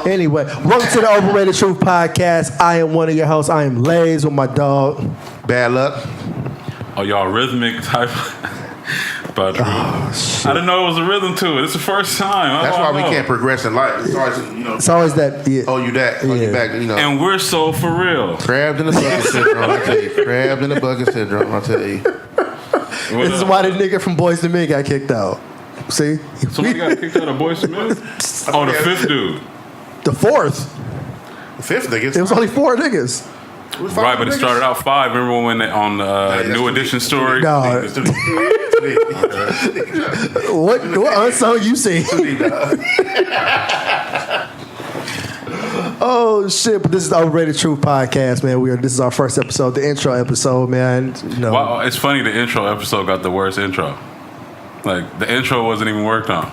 Anyway, welcome to the Overrated Truth podcast. I am one of your hosts. I am Laze with my dog, Bad Lucc. Oh, y'all rhythmic type. Badru. I didn't know it was a rhythm to it. It's the first time. That's why we can't progress in life. It's always, it's always that. Yeah. Oh, you that. Oh, you back. And we're so for real. Crabbed in the bucket syndrome. I tell you. Crabbed in the bucket syndrome. I tell you. This is why the nigga from Boys to Men got kicked out. See? Somebody got kicked out of Boys to Men? Oh, the fifth dude. The fourth. The fifth niggas. It was only 4 niggas. Right, but it started out 5. Remember when on the New Edition story? No. What unsung you seen? Oh shit! But this is the Overrated Truth podcast, man. This is our first episode, the intro episode, man. Wow, it's funny. The intro episode got the worst intro. Like the intro wasn't even worked on.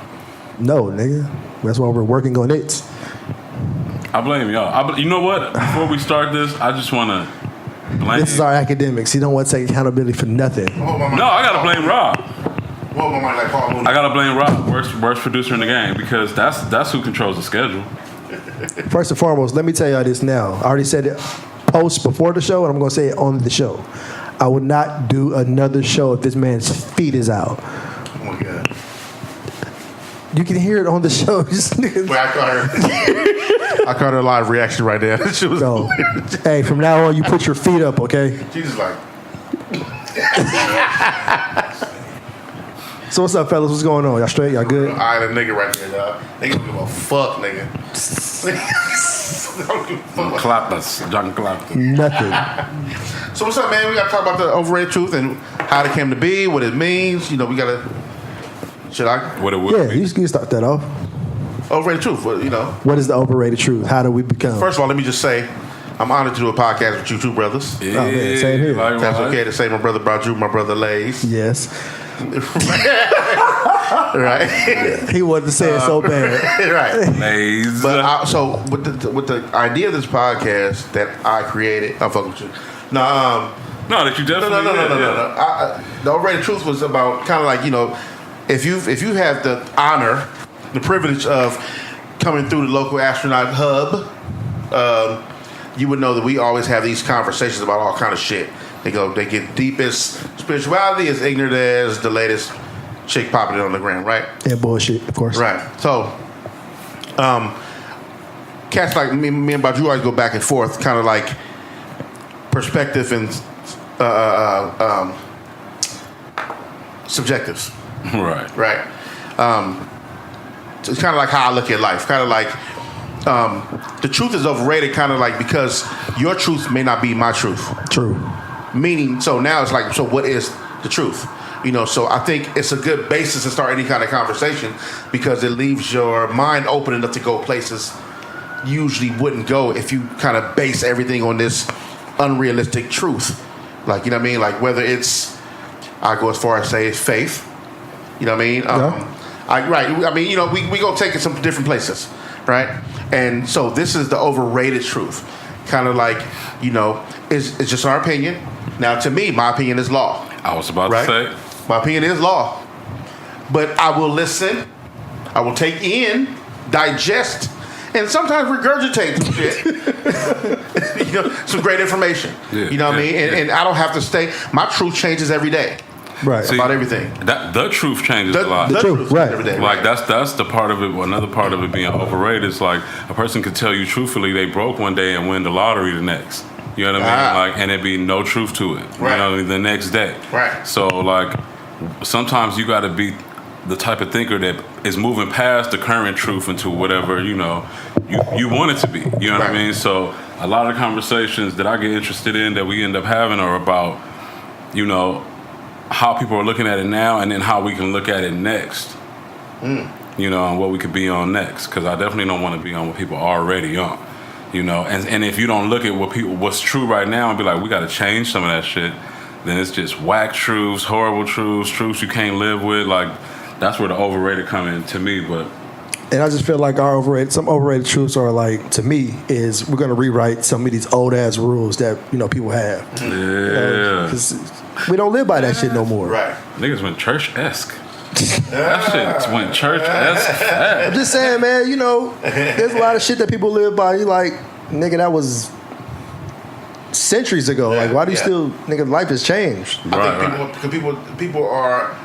No, nigga. That's why we're working on it. I blame y'all. You know what? Before we start this, I just want to blame. This is our academics. He don't want to take accountability for nothing. No, I gotta blame Rob. I gotta blame Rob, worst producer in the game, because that's who controls the schedule. First and foremost, let me tell y'all this now. I already said it post before the show, and I'm going to say it on the show. I would not do another show if this man's feet is out. Oh my God. You can hear it on the show. I caught her live reaction right there. She was hey, from now on, you put your feet up, okay? She's just like. So what's up, fellas? What's going on? Y'all straight? Y'all good? I the nigga right there, dog. They don't give a fuck, nigga. Clap us, John Clap. Nothing. So what's up, man? We got to talk about the overrated truth and how it came to be, what it means. We got to. Should I? What it would be. You can start that off. Overrated truth. What is the overrated truth? How do we become? First of all, let me just say, I'm honored to do a podcast with you two brothers. Yeah, man, same here. Like, that's okay to say my brother Badru, my brother Laze. Yes. Right. He wanted to say it so bad. Right. Laze. But so with the idea of this podcast that I created, I'm fucking with you. No, that you definitely No. The overrated truth was about kind of like if you have the honor, the privilege of coming through the local astronaut hub, you would know that we always have these conversations about all kind of shit. They get deep as spirituality, as ignorant as the latest chick popping it on the ground, right? And bullshit, of course. Right. So, cats like me and Badru always go back and forth, kind of like perspective and subjectives. Right. Right. It's kind of like how I look at life. Kind of like the truth is overrated. Kind of like because your truth may not be my truth. True. Meaning, so now it's like, so what is the truth? So I think it's a good basis to start any kind of conversation because it leaves your mind open enough to go places you usually wouldn't go if you kind of base everything on this unrealistic truth. Like, you know what I mean? Like whether it's, I go as far as say it's faith. You know what I mean? Right. I mean, we go take it some different places, right? And so this is the overrated truth. Kind of like, it's just our opinion. Now, to me, my opinion is law. I was about to say. My opinion is law. But I will listen. I will take in, digest, and sometimes regurgitate some shit. Some great information. Yeah, you know what I mean? And I don't have to stay. My truth changes every day. Right. See, about everything. The truth changes a lot. The truth, right. Every day, like that's the part of it. Another part of it being overrated is like a person could tell you truthfully they broke one day and win the lottery the next. You know what I mean? Like, and it'd be no truth to it. Right. You know what I mean? The next day. Right. So like, sometimes you got to be the type of thinker that is moving past the current truth into whatever you want it to be. You know what I mean? So a lot of conversations that I get interested in that we end up having are about, how people are looking at it now, and then how we can look at it next. And what we could be on next. Because I definitely don't want to be on what people are already on. And if you don't look at what's true right now and be like, we got to change some of that shit, then it's just whack truths, horrible truths you can't live with. Like, that's where the overrated come in to me. But And I just feel like some overrated truths are like, to me, is we're going to rewrite some of these old ass rules that people have. Yeah. Because we don't live by that shit no more. Right. Niggas went church-esque. That shit went church-esque fast. I'm just saying, man, you know, there's a lot of shit that people live by. You like, nigga, that was centuries ago. Like, why do you still, nigga, life has changed. I think people are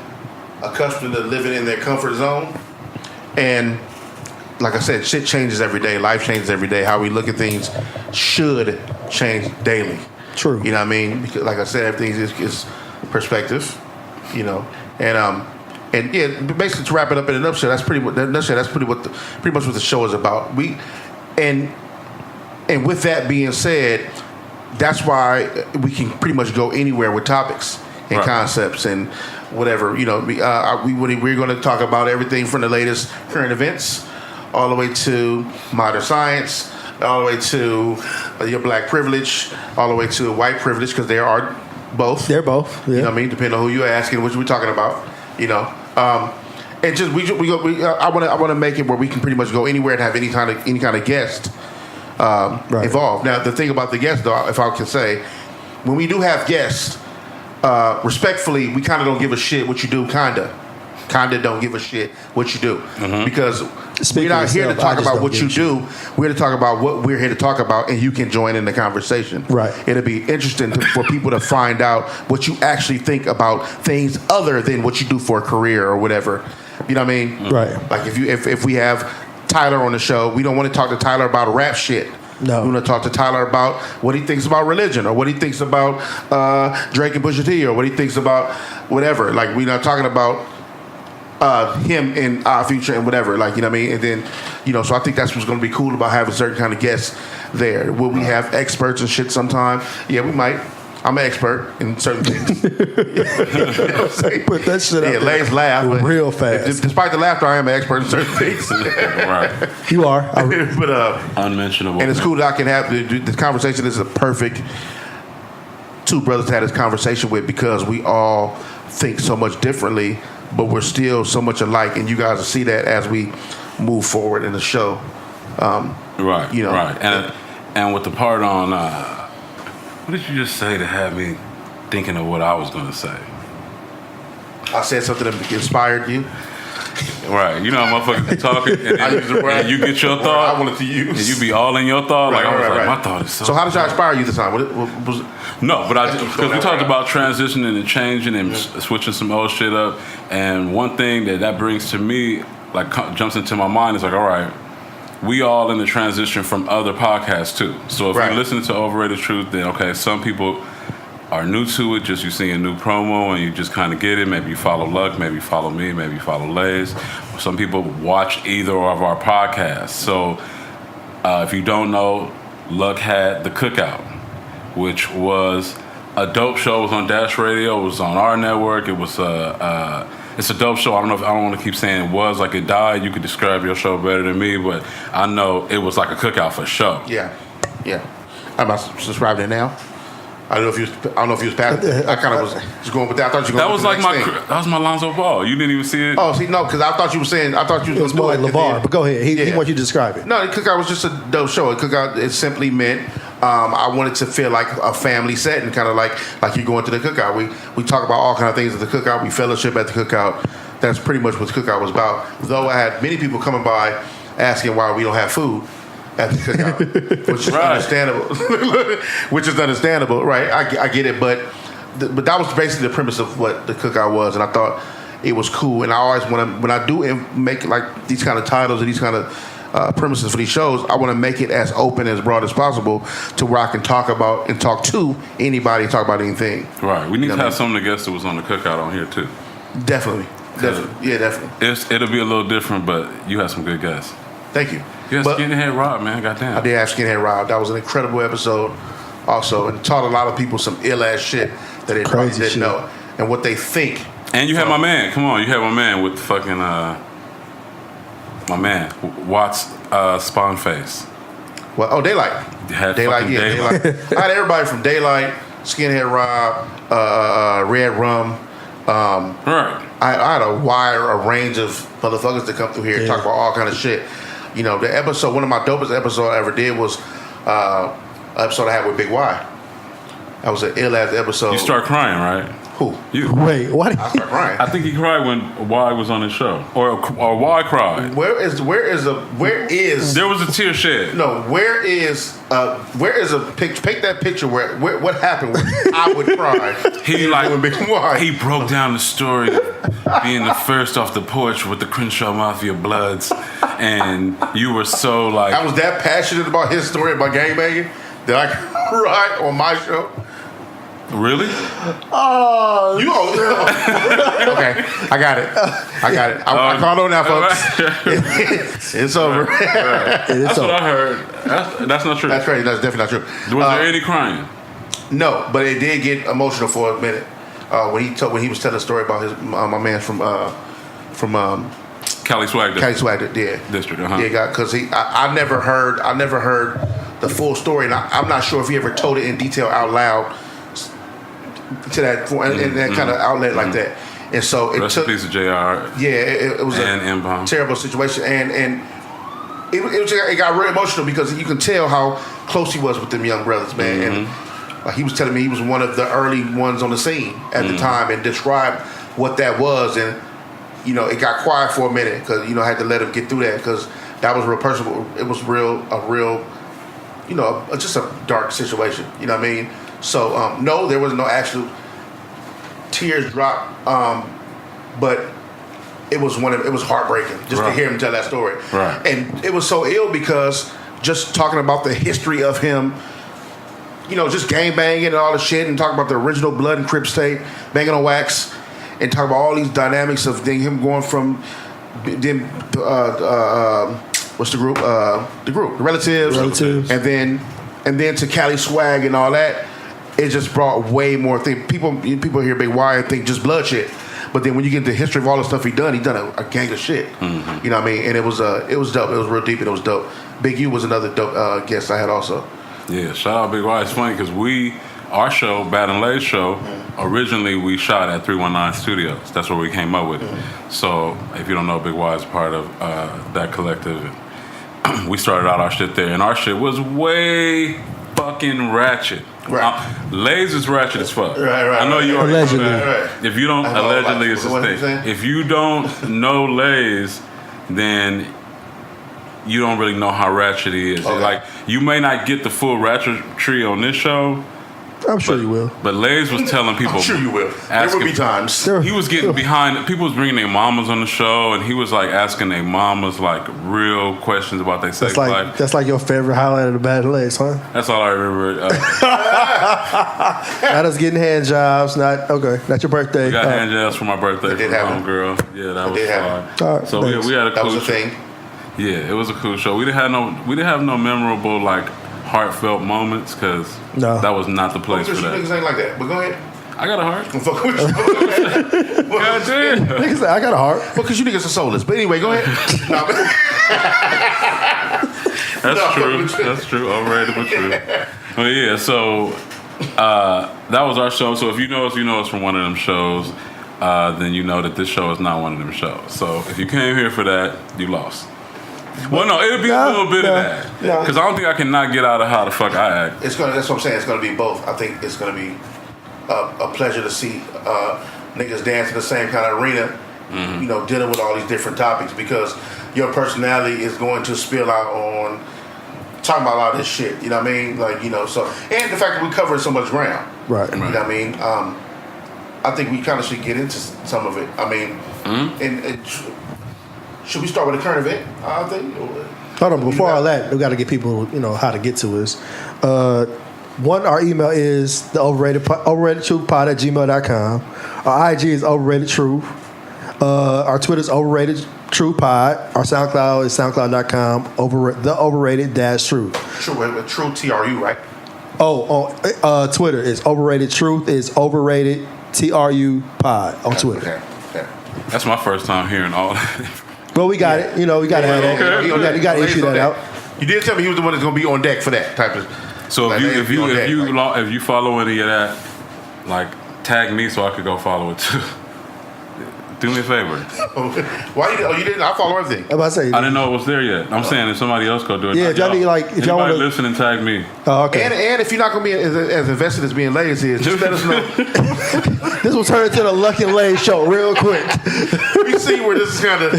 accustomed to living in their comfort zone. And like I said, shit changes every day. Life changes every day. How we look at things should change daily. True. You know what I mean? Because like I said, everything is perspective, you know. And yeah, basically to wrap it up in a nutshell, that's pretty much what the show is about. And with that being said, that's why we can pretty much go anywhere with topics and concepts and whatever. You know, we're going to talk about everything from the latest current events all the way to modern science, all the way to your black privilege, all the way to white privilege, because there are both. They're both. Yeah. You know what I mean? Depending on who you're asking, which we're talking about. You know, and just I want to make it where we can pretty much go anywhere and have any kind of guest involved. Now, the thing about the guest, though, if I can say, when we do have guests, respectfully, we kind of don't give a shit what you do. Kinda don't give a shit what you do, because we're not here to talk about what you do. We're here to talk about what we're here to talk about, and you can join in the conversation. Right. It'll be interesting for people to find out what you actually think about things other than what you do for a career or whatever. You know what I mean? Right. Like if we have Tyler on the show, we don't want to talk to Tyler about rap shit. No. We want to talk to Tyler about what he thinks about religion, or what he thinks about Drake and Pusha T, or what he thinks about whatever. Like, we're not talking about him in our future and whatever, like, you know what I mean? And then, you know, so I think that's what's going to be cool about having certain kind of guests there. Will we have experts and shit sometime? Yeah, we might. I'm an expert in certain things. You know what I'm saying? Put that shit out there. Laze laugh real fast. Despite the laughter, I am an expert in certain things. Right. You are. But unmentionable. And it's cool that I can have the conversation. This is a perfect two brothers to have this conversation with, because we all think so much differently, but we're still so much alike, and you guys will see that as we move forward in the show. Right. You know. Right. And with the part on, what did you just say to have me thinking of what I was going to say? I said something that inspired you. Right. You know how motherfuckers be talking, and you get your thought. I wanted to use. And you be all in your thought. Right, like, I was like, my thought is so. So how did y'all inspire you this time? No, but because we talked about transitioning and changing and switching some old shit up. And one thing that brings to me, like, jumps into my mind is like, all right, we all in the transition from other podcasts too. So if you listen to Overrated Truth, then okay, some people are new to it, just you see a new promo and you just kind of get it. Maybe you follow Luck, maybe you follow me, maybe you follow Laze. Some people watch either of our podcasts. So if you don't know, Luck had The Cookout, which was a dope show. It was on Dash Radio. It was on our network. It was it's a dope show. I don't want to keep saying it was like it died. You could describe your show better than me, but I know it was like a cookout for show. Yeah. I'm about to subscribe to it now. I don't know if you was past. I kind of was just going with that. I thought you were going with the next thing. That was my Lonzo Ball. You didn't even see it. Oh, see, no, because I thought you were saying. I thought you was more like LeVar. But go ahead. He wants you to describe it. No, the Cookout was just a dope show. The Cookout, it simply meant I wanted to feel like a family setting, kind of like you going to the Cookout. We talk about all kind of things at the Cookout. We fellowship at the Cookout. That's pretty much what the Cookout was about. Though I had many people coming by asking why we don't have food at the Cookout, which is understandable. Which is understandable, right? I get it, but that was basically the premise of what the Cookout was, and I thought it was cool. And I always when I do make like these kind of titles and these kind of premises for these shows, I want to make it as open, as broad as possible, to where I can talk about and talk to anybody, talk about anything. Right. We need to have some of the guests that was on the Cookout on here too. Definitely. Yeah, definitely. It'll be a little different, but you have some good guests. Thank you. You had Skinhead Rob, man. Goddamn. I did have Skinhead Rob. That was an incredible episode also, and taught a lot of people some ill-ass shit that they probably didn't know, and what they think. And you had my man. Come on, you had my man with fucking my man Watts Spawn Face. Well, oh, Daylight. Daylight. I had everybody from Daylight, Skinhead Rob, Red Rum. Right. I had a range of motherfuckers that come through here and talk about all kind of shit. You know, the episode, one of my dopest episodes I ever did was an episode I had with Big Y. That was an ill-ass episode. You start crying, right? Who? You. Wait, what? I started crying. I think he cried when Y was on his show, or Y cried. Where is? There was a tear shed. No, where is a picture? Take that picture where what happened where I would cry. He he broke down the story of being the first off the porch with the Crenshaw Mafia Bloods, and you were so like. I was that passionate about his story about gangbanging that I cried on my show. Really? Oh, Okay, I got it. I called on now, folks. It's over. That's what I heard. That's not true. That's crazy. That's definitely not true. Was there any crying? No, but it did get emotional for a minute when he was telling a story about his my man from Cali Swag District. Yeah, because I never heard the full story, and I'm not sure if he ever told it in detail out loud to that in that kind of outlet like that. And so it took. Piece of JR. Yeah, it was a terrible situation, and it got real emotional because you can tell how close he was with them young brothers, man. And he was telling me he was one of the early ones on the scene at the time, and described what that was. And it got quiet for a minute because I had to let him get through that because that was real personal. It was a real, just a dark situation. You know what I mean? So no, there was no actual tears drop, but it was heartbreaking just to hear him tell that story. Right. And it was so ill because just talking about the history of him, just gang banging and all the shit, and talking about the original Blood and Crips tape, banging on wax, and talking about all these dynamics of him going from them. What's the group? The Relatives, and then to Cali Swag and all that. It just brought way more things. People hear Big Y and think just blood shit, but then when you get into the history of all the stuff he done a gang of shit. You know what I mean? And it was dope. It was real deep and it was dope. Big U was another dope guest I had also. Yeah, shout out Big Y. It's funny because our show, Bad and Laze show, originally we shot at 319 Studios. That's where we came up with it. So if you don't know, Big Y is part of that collective. We started out our shit there, and our shit was way fucking ratchet. Right. Laze is ratchet as fuck. Right. I know you already Allegedly. know that. Right. If you don't, allegedly is what his thing. If you don't know Laze, then you don't really know how ratchet he is. Okay. Like, you may not get the full ratchetry on this show. I'm sure you will. But Laze was telling people. I'm sure you will. There will be times. He was getting behind. People was bringing their mamas on the show, and he was like asking their mamas like real questions about their sex life. That's like your favorite highlight of the Bad Lucc, huh? That's all I remember. Not us getting hand jobs. Not your birthday. We got hand jobs for my birthday from my happen. girl. Yeah, that was fun. Right, So we had a cool That was a show. thing. Yeah, it was a cool show. We didn't have no memorable like heartfelt moments because that was not the place for You that. niggas ain't like that. But go ahead. I got a heart. I'm fucking with you. God damn. Niggas say, I got a heart. Well, because you niggas are soulless. But anyway, go ahead. No, but- That's true. Overrated but true. Well, yeah. So that was our show. So if you know us from one of them shows. Then you know that this show is not one of them shows. So if you came here for that, you lost. Well, no, it'll be a little bit of that. Because I don't think I can not get out of how the fuck I act. that's what I'm saying. It's going to be both. I think it's going to be a pleasure to see niggas dance in the same kind of arena, dealing with all these different topics because your personality is going to spill out on talking about a lot of this shit. You know what I mean? So, and the fact that we cover so much ground. Right. You know what I mean? I think we kind of should get into some of it. I mean, should we start with a current event? I think. Hold on, before all that, we got to get people, how to get to us. Our email is the overratedtruthpod@gmail.com. Our IG is Overrated Truth. Our Twitter is Overrated Truth Pod. Our SoundCloud is SoundCloud.com. The Overrated-Truth. True TRU, right? Twitter is Overrated Truth. Is Overrated TRU Pod on Twitter. Okay. That's my first time hearing all that. Well, we got it. We got to have that. You got to issue that out. You did tell me he was the one that's going to be on deck for that type of. So if you follow any of that, like tag me so I could go follow it too. Do me a favor. Why you? Oh, you didn't? I follow everything. I'm about to say. I didn't know it was there yet. I'm saying if somebody else go do it. Yeah, if y'all need, like, if y'all anybody wanna- listen and tag me. Oh, okay. And if you're not gonna be as invested as being lazy, just let us know. This will turn into the Luck and Laze show real quick. We see where this is kind of.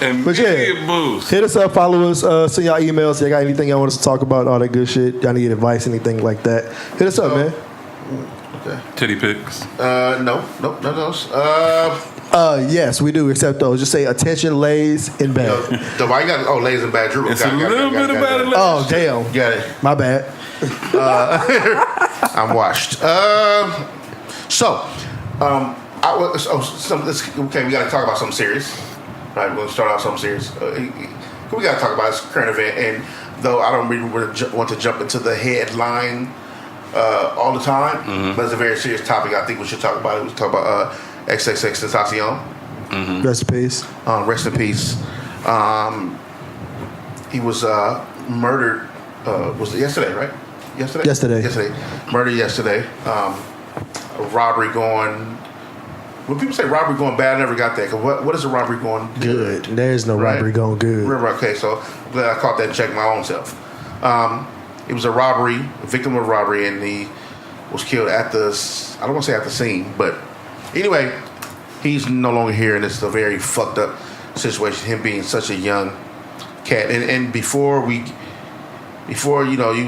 And But yeah, boost. hit us up, follow us, send y'all emails. Y'all got anything y'all want us to talk about, all that good shit. Y'all need advice, anything like that. Hit us up, man. Okay. Titty pics. No, none of those. Yes, we do accept those. Just say attention, Laze in bed. Why you got? Laze Badru. It's a little bit about it. Oh, damn. Got it. My bad. I'm washed. Okay, we got to talk about something serious. Right, we're going to start off something serious. We got to talk about this current event, and though I don't really want to jump into the headline all the time, but it's a very serious topic. I think we should talk about it. We should talk about XXXtentacion. Rest in peace. Rest in peace. He was murdered. Was it yesterday? Right? Yesterday. Murdered yesterday. A robbery going. When people say robbery going bad, I never got that. 'Cause what is a robbery going Good. There's no Right. robbery going good. Okay, so I'm glad I caught that and checked my own self. It was a robbery, a victim of a robbery, and he was killed at the. I don't want to say at the scene, but anyway, he's no longer here, and it's a very fucked up situation. Him being such a young cat, and before you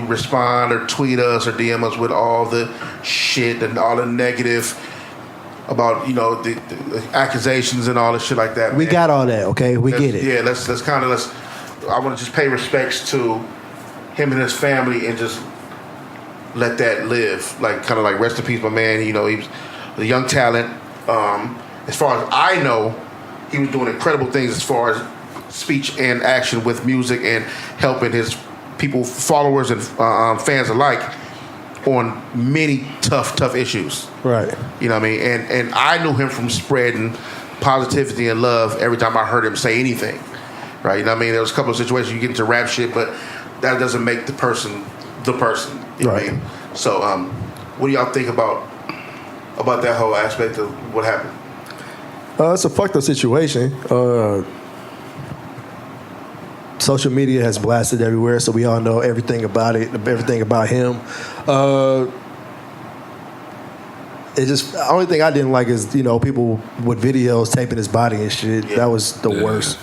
respond or tweet us or DM us with all the shit and all the negative about the accusations and all this shit like that. We got all that, okay? We get it. Yeah, let's I want to just pay respects to him and his family and just let that live. Like kind of like rest in peace, my man. He was a young talent. As far as I know, he was doing incredible things as far as speech and action with music and helping his people, followers and fans alike on many tough issues. Right. You know what I mean? And I knew him from spreading positivity and love every time I heard him say anything. Right? You know what I mean? There was a couple of situations you get into rap shit, but that doesn't make the person the person. You know what I mean? So what do y'all think about that whole aspect of what happened? It's a fucked up situation. Social media has blasted everywhere, so we all know everything about it, everything about him. It just the only thing I didn't like is people with videos taping his body and shit. Yeah. That was the worst.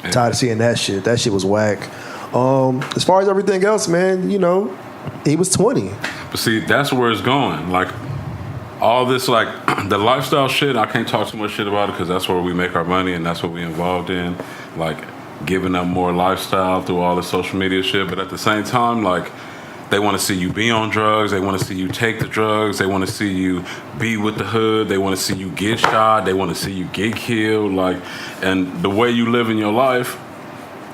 Yeah. Tired of seeing that shit. That shit was whack. As far as everything else, man, he was 20. But see, that's where it's going. Like all this, like the lifestyle shit. I can't talk too much shit about it because that's where we make our money and that's what we involved in. Like giving up more lifestyle through all the social media shit. But at the same time, like they want to see you be on drugs. They want to see you take the drugs. They want to see you be with the hood. They want to see you get shot. They want to see you get killed. Like, and the way you live in your life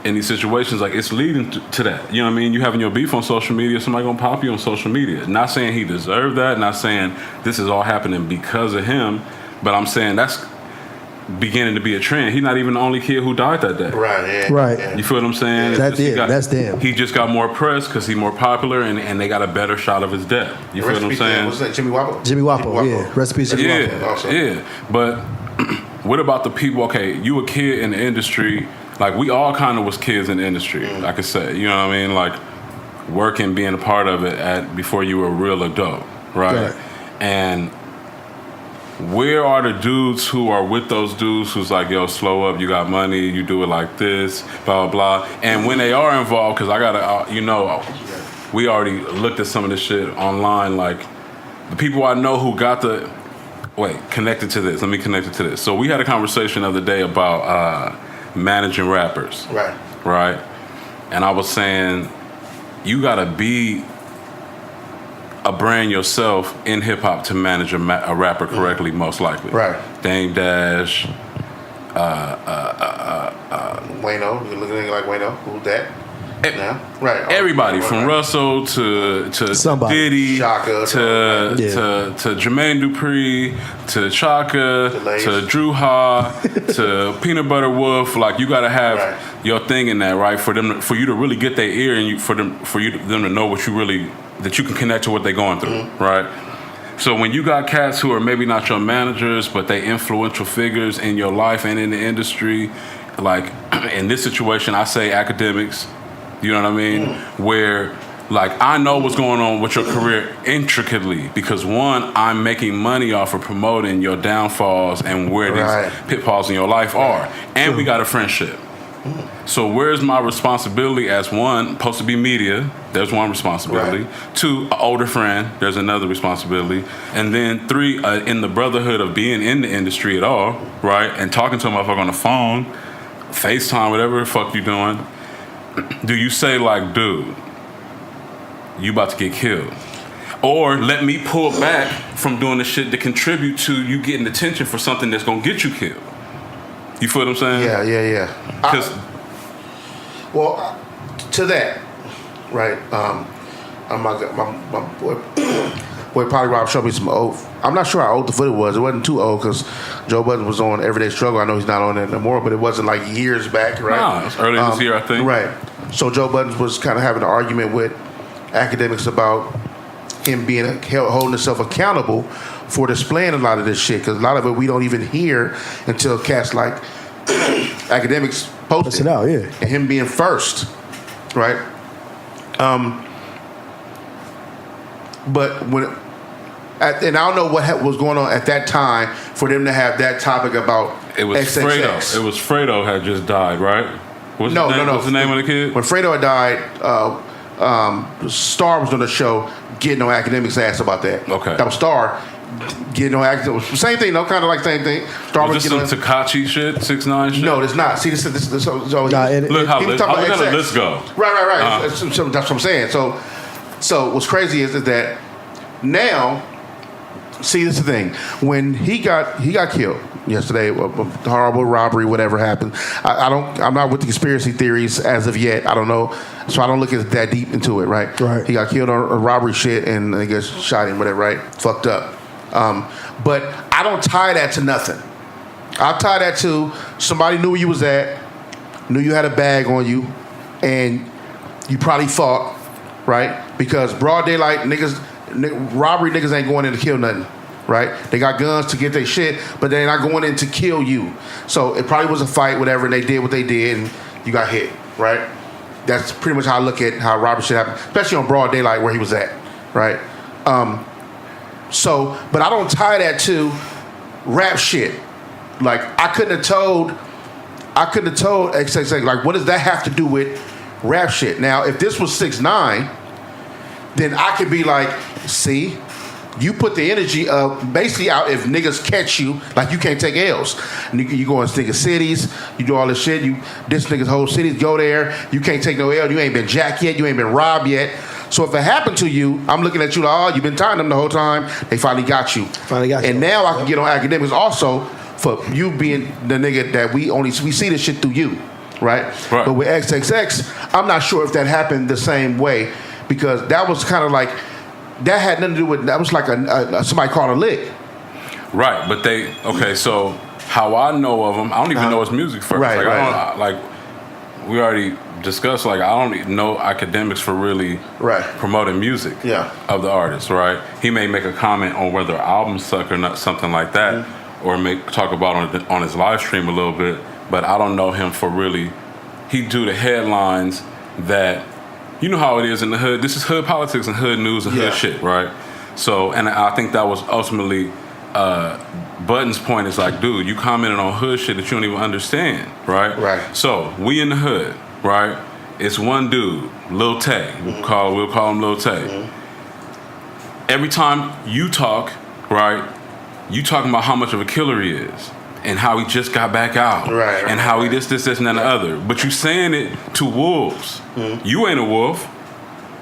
in these situations, like it's leading to that. You know what I mean? You having your beef on social media, somebody gonna pop you on social media. Not saying he deserved that. Not saying this is all happening because of him. But I'm saying that's beginning to be a trend. He's not even the only kid who died that day. Right. Yeah, right. Yeah. You feel what I'm saying? That's them. He just got more press because he's more popular, and they got a better shot of his death. You feel what I'm saying? What's that? Jimmy Wappo? Jimmy Wappo, yeah. Recipe Jimmy Wappo. Awesome. Yeah. But what about the people? Okay, you a kid in the industry. Like we all kind of was kids in the industry. I could say, you know what I mean? Like working, being a part of it before you were a real adult, right? And where are the dudes who are with those dudes who's like, yo, slow up, you got money, you do it like this, blah, blah, blah. And when they are involved, because I got to, we already looked at some of this shit online, like the people I know who got connected to this. Let me connect it to this. So we had a conversation the other day about managing rappers. Right? And I was saying, you got to be a brand yourself in hip hop to manage a rapper correctly, most likely. Right. Dame Dash. Wayno. You're looking like Wayno. Who's that? Now? Right. Everybody from Russell to Diddy Shaka, to Jermaine Dupri to Chaka to Drew Ha to Peanut Butter Wolf. Like you got to have your thing in that, right? For you to really get their ear and for them to know what you really, that you can connect to what they're going through, right? So when you got cats who are maybe not your managers, but they influential figures in your life and in the industry, like in this situation, I say Akademiks, you know what I mean? Where like I know what's going on with your career intricately because one, I'm making money off of promoting your downfalls and where these pitfalls in your life are. And we got a friendship. So where's my responsibility as one, supposed to be media, there's one responsibility. Two, an older friend, there's another responsibility. And then three, in the brotherhood of being in the industry at all, right? And talking to a motherfucker on the phone, FaceTime, whatever the fuck you doing. Do you say like, dude, you about to get killed? Or let me pull back from doing the shit to contribute to you getting attention for something that's gonna get you killed. You feel what I'm saying? Yeah. Well, to that, right? My boy Polly Rob showed me some old. I'm not sure how old the footage was. It wasn't too old because Joe Budden was on Everyday Struggle. I know he's not on it anymore, but it wasn't like years back, right? No, it was early this year, I think. Right. So Joe Budden was kind of having an argument with Akademiks about him being holding himself accountable for displaying a lot of this shit, because a lot of it we don't even hear until cats like Akademiks post it out, and him being first, right? But when and I don't know what was going on at that time for them to have that topic about it was XXX. Fredo. It was Fredo had just died, right? What's No. What's the name of the kid? When Fredo had died, Star was on the show getting on Akademiks' ass about that. Okay. That was Star getting on Akademiks. Same thing, though, kind of like same thing. Star was this some Tekashi shit, 6ix9ine shit? No, it's not. See, this so look how we got the list go. Right. That's what I'm saying. So what's crazy is that now, see, this is the thing. When he got killed yesterday, a horrible robbery, whatever happened. I'm not with the conspiracy theories as of yet. I don't know, so I don't look at that deep into it. Right. He got killed on a robbery shit, and I guess shot him, whatever. Right. Fucked up. But I don't tie that to nothing. I tie that to somebody knew where you was at, knew you had a bag on you, and you probably fought, right? Because broad daylight robbery niggas ain't going in to kill nothing, right? They got guns to get their shit, but they're not going in to kill you. So it probably was a fight, whatever, and they did what they did, and you got hit, right? That's pretty much how I look at how robbery shit happened, especially on broad daylight where he was at, right? So, but I don't tie that to rap shit. Like I couldn't have told XXX, like, what does that have to do with rap shit? Now, if this was 6ix9ine, then I could be like, see, you put the energy of basically out if niggas catch you, like you can't take L's. You go in niggas' cities, you do all this shit, you diss niggas' whole cities, go there, you can't take no L, you ain't been jacked yet, you ain't been robbed yet. So if it happened to you, I'm looking at you like, oh, you've been tying them the whole time, they finally got you. And now I can get on Akademiks also for you being the nigga that we see this shit through you, right? But with XXX, I'm not sure if that happened the same way, because that was kind of like, that had nothing to do with, that was like somebody called a lick. Right, but so how I know of him, I don't even know his music first. We already discussed, like, I don't even know Akademiks for really promoting music of the artist, right? He may make a comment on whether albums suck or not, something like that, or talk about on his live stream a little bit, but I don't know him for really, he do the headlines that, you know how it is in the hood. This is hood politics and hood news and hood shit, right? So, and I think that was ultimately Budden's point is like, dude, you commented on hood shit that you don't even understand, right? Right. So, we in the hood, right? It's one dude, Lil Tay. We'll call him Lil Tay. Every time you talk, right, you talking about how much of a killer he is and how he just got back out, and how he this, and then the other. But you saying it to wolves. You ain't a wolf.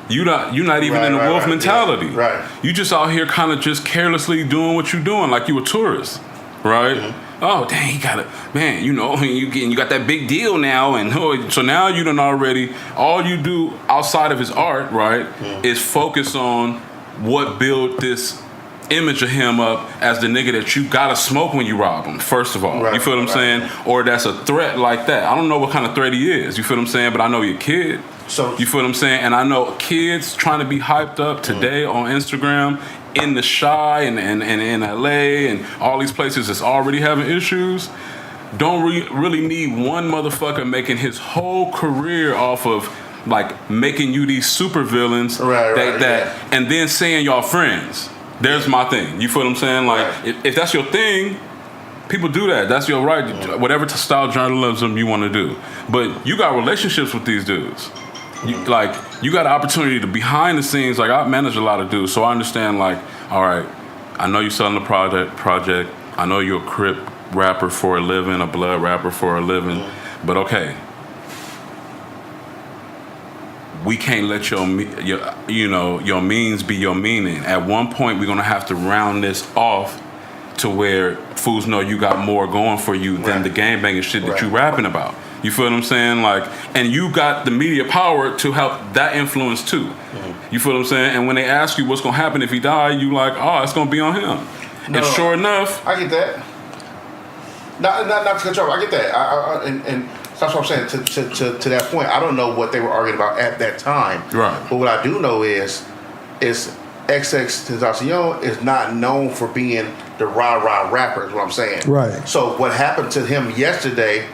You're not even in the wolf mentality. Yeah. Right. You just out here kind of just carelessly doing what you're doing, like you a tourist, right? Oh, dang, you got it, man. You know, you got that big deal now, and so now you done already. All you do outside of his art, right, is focus on what built this image of him up as the nigga that you gotta smoke when you rob him, first of all. You feel what I'm saying? Or that's a threat like that. I don't know what kind of threat he is. You feel what I'm saying? But I know your kid. So you feel what I'm saying? And I know kids trying to be hyped up today on Instagram in the Shy and in LA and all these places that's already having issues. Don't really need one motherfucker making his whole career off of like making you these super villains and then saying y'all friends. There's my thing. You feel what I'm saying? Like if that's your thing, people do that. That's your right. Whatever style journalism you want to do. But you got relationships with these dudes. You got an opportunity to behind the scenes. Like I manage a lot of dudes, so I understand. Like, all right, I know you're selling the project. I know you're a Crip rapper for a living, a Blood rapper for a living, but okay, we can't let your means be your meaning. At one point, we're gonna have to round this off to where fools know you got more going for you than the gangbanging shit that you rapping about. You feel what I'm saying? Like, and you got the media power to help that influence too. You feel what I'm saying? And when they ask you what's gonna happen if he die, you like, oh, it's gonna be on him. No, and sure enough, I get that. Not to cut you off. I get that. And that's what I'm saying. To that point, I don't know what they were arguing about at that time. Right. But what I do know is XXXtentacion is not known for being the rah-rah rapper, is what I'm saying. Right. So what happened to him yesterday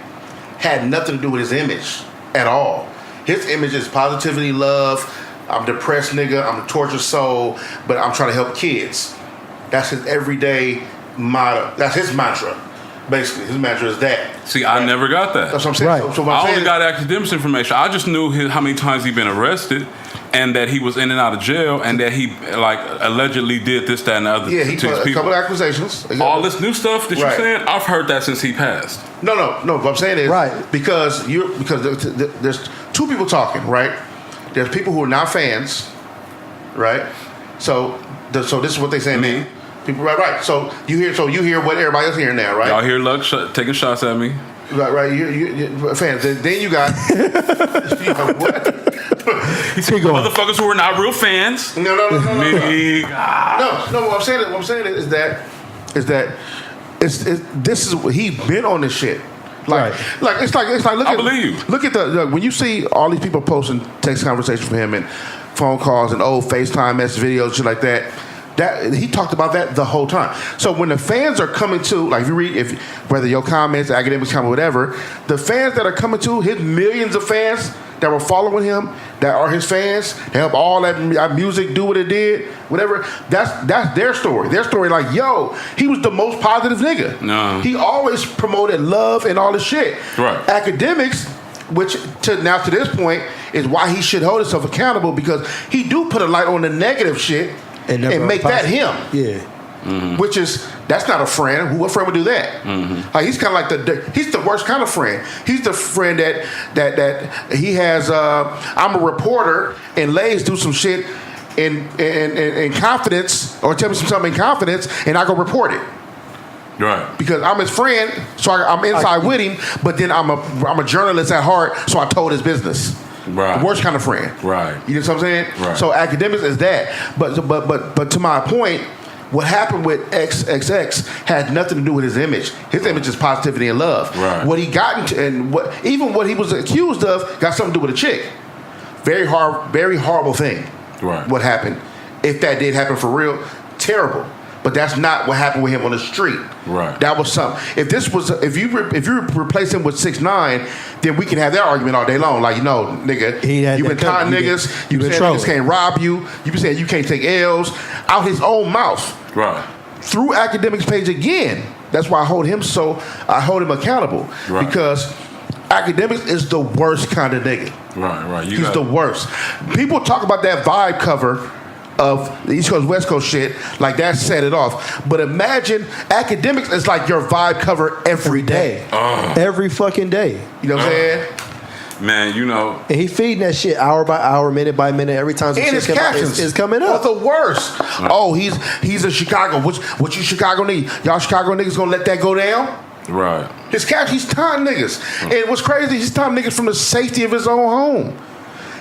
had nothing to do with his image at all. His image is positivity, love. I'm a depressed nigga. I'm a tortured soul, but I'm trying to help kids. That's his everyday motto. That's his mantra. Basically, his mantra is that. See, I never got that. That's what I'm saying. Right. So what I'm I saying only got Akademiks information. I just knew how many times he'd been arrested, and that he was in and out of jail, and that he like allegedly did this, that, and the other. Yeah, he to put his a people. couple of accusations. All this new stuff that you're Right. saying, I've heard that since he passed. No. What I'm saying is because there's two people talking, right? There's people who are not fans, right? So this is what they saying. Me. People, right. So you hear what everybody else hearing now, right? Y'all hear Luck taking shots at me? Right. You fans. Then you got what? He's motherfuckers who are not real fans. No. Me. No. What I'm saying is that this is he been on this shit. Like it's like look I at believe you. Look at the when you see all these people posting text conversations from him and phone calls and old FaceTime message videos, shit like that. That he talked about that the whole time. So when the fans are coming to, like if you read, whether your comments, Akademiks comment, whatever, the fans that are coming to his millions of fans that were following him, that are his fans, that help all that music do what it did, whatever. That's their story. Their story, like, yo, he was the most positive nigga. No. He always promoted love and all this shit. Right. Akademiks, which to this point is why he should hold himself accountable, because he do put a light on the negative shit. And make that him. Yeah. Mm-hmm. Which is, that's not a friend. What friend would do that? Mm-hmm. Like, he's kind of like he's the worst kind of friend. He's the friend that he has, I'm a reporter and Laze do some shit in confidence, or tell me something in confidence, and I go report it. Right. Because I'm his friend, so I'm inside with him, but then I'm a journalist at heart, so I told his business. Right. The worst kind of friend. Right. You know what I'm saying? Right. So Akademiks is that. But to my point, what happened with XXX had nothing to do with his image. His image is positivity and love. Right. What he got into, and what he was accused of, got something to do with a chick. Very horrible thing. Right. What happened? If that did happen for real, terrible. But that's not what happened with him on the street. Right. That was something. If you replace him with 6ix9ine, then we can have that argument all day long. Like, nigga, you been tying niggas. You been saying niggas can't rob you. You been saying you can't take L's out his own mouth. Right. Through Akademiks page again. That's why I hold him accountable. Right. Because Akademiks is the worst kind of nigga. Right. He's the worst. People talk about that vibe cover of the East Coast, West Coast shit, like that set it off. But imagine Akademiks is like your vibe cover every day. Every fucking day. You know what I'm saying? Man, And he feeding that shit hour by hour, minute by minute, every time some and shit his captions is coming up. The worst. Oh, he's in Chicago. What you Chicago need? Y'all Chicago niggas gonna let that go down? Right. His caption, he's tying niggas. And what's crazy, he's tying niggas from the safety of his own home.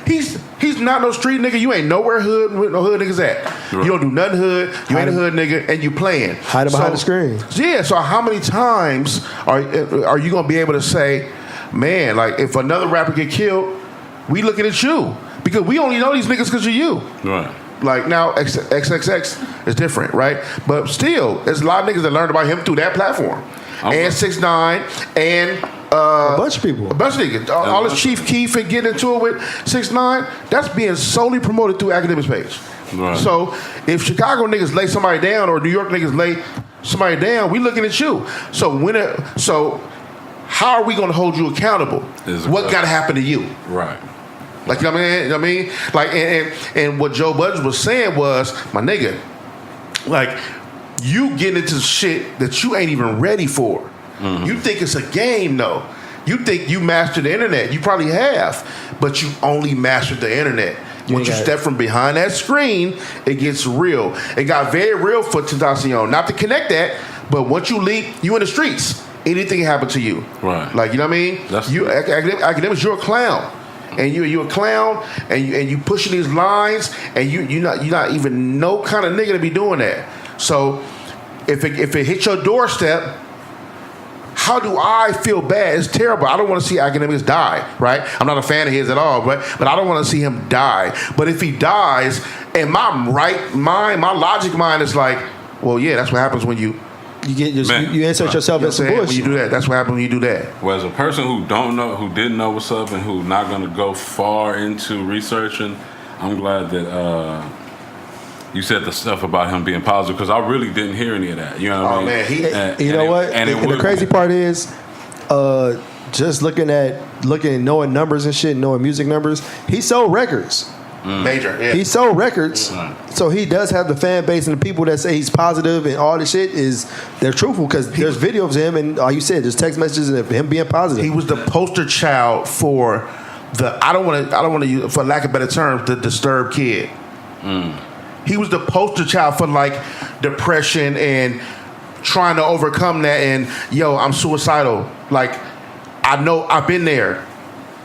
He's not no street nigga. You ain't nowhere hood with no hood niggas at. Right. You don't do nothing hood. You ain't a hood nigga, and you playing. Hiding behind the screen. Yeah. So how many times are you gonna be able to say, man, like if another rapper get killed, we looking at you because we only know these niggas because of you. Right. Like now, XXX is different, right? But still, there's a lot of niggas that learned about him through that platform. And 6ix9ine and a bunch of people. A bunch of niggas. All this Chief Keef and getting into it with 6ix9ine, that's being solely promoted through Akademiks page. Right. So if Chicago niggas lay somebody down or New York niggas lay somebody down, we looking at you. So how are we going to hold you accountable? What got to happen to you? Right. Like, you know what I mean? Like, and what Joe Budden was saying was, my nigga, like, you getting into shit that you ain't even ready for. Mm-hmm. You think it's a game, though. You think you mastered the internet. You probably have, but you only mastered the internet. Once you step from behind that screen, it gets real. It got very real for Tentacion. Not to connect that, but once you leap, you in the streets. Anything can happen to you. Right. Like, you know what I mean? Akademiks, you're a clown. And you're a clown, and you pushing these lines, and you're not even no kind of nigga to be doing that. So if it hits your doorstep, how do I feel bad? It's terrible. I don't want to see Akademiks die, right? I'm not a fan of his at all, but I don't want to see him die. But if he dies, and my logic mind is like, well, yeah, that's what happens when you insert yourself in some bullshit. When you do that, that's what happens when you do that. Well, as a person who didn't know what's up, and who not going to go far into researching, I'm glad that you said the stuff about him being positive, because I really didn't hear any of that. You know what I mean? Man, you know what? And the crazy part is, just knowing numbers and shit, knowing music numbers, he sold records. Major, yeah. He sold records, so he does have the fan base, and the people that say he's positive and all this shit they're truthful, because there's videos of him, and like you said, there's text messages of him being positive. He was the poster child for the I don't want to use, for lack of better terms, the disturbed kid. He was the poster child for like depression and trying to overcome that, and I'm suicidal. Like, I know I've been there.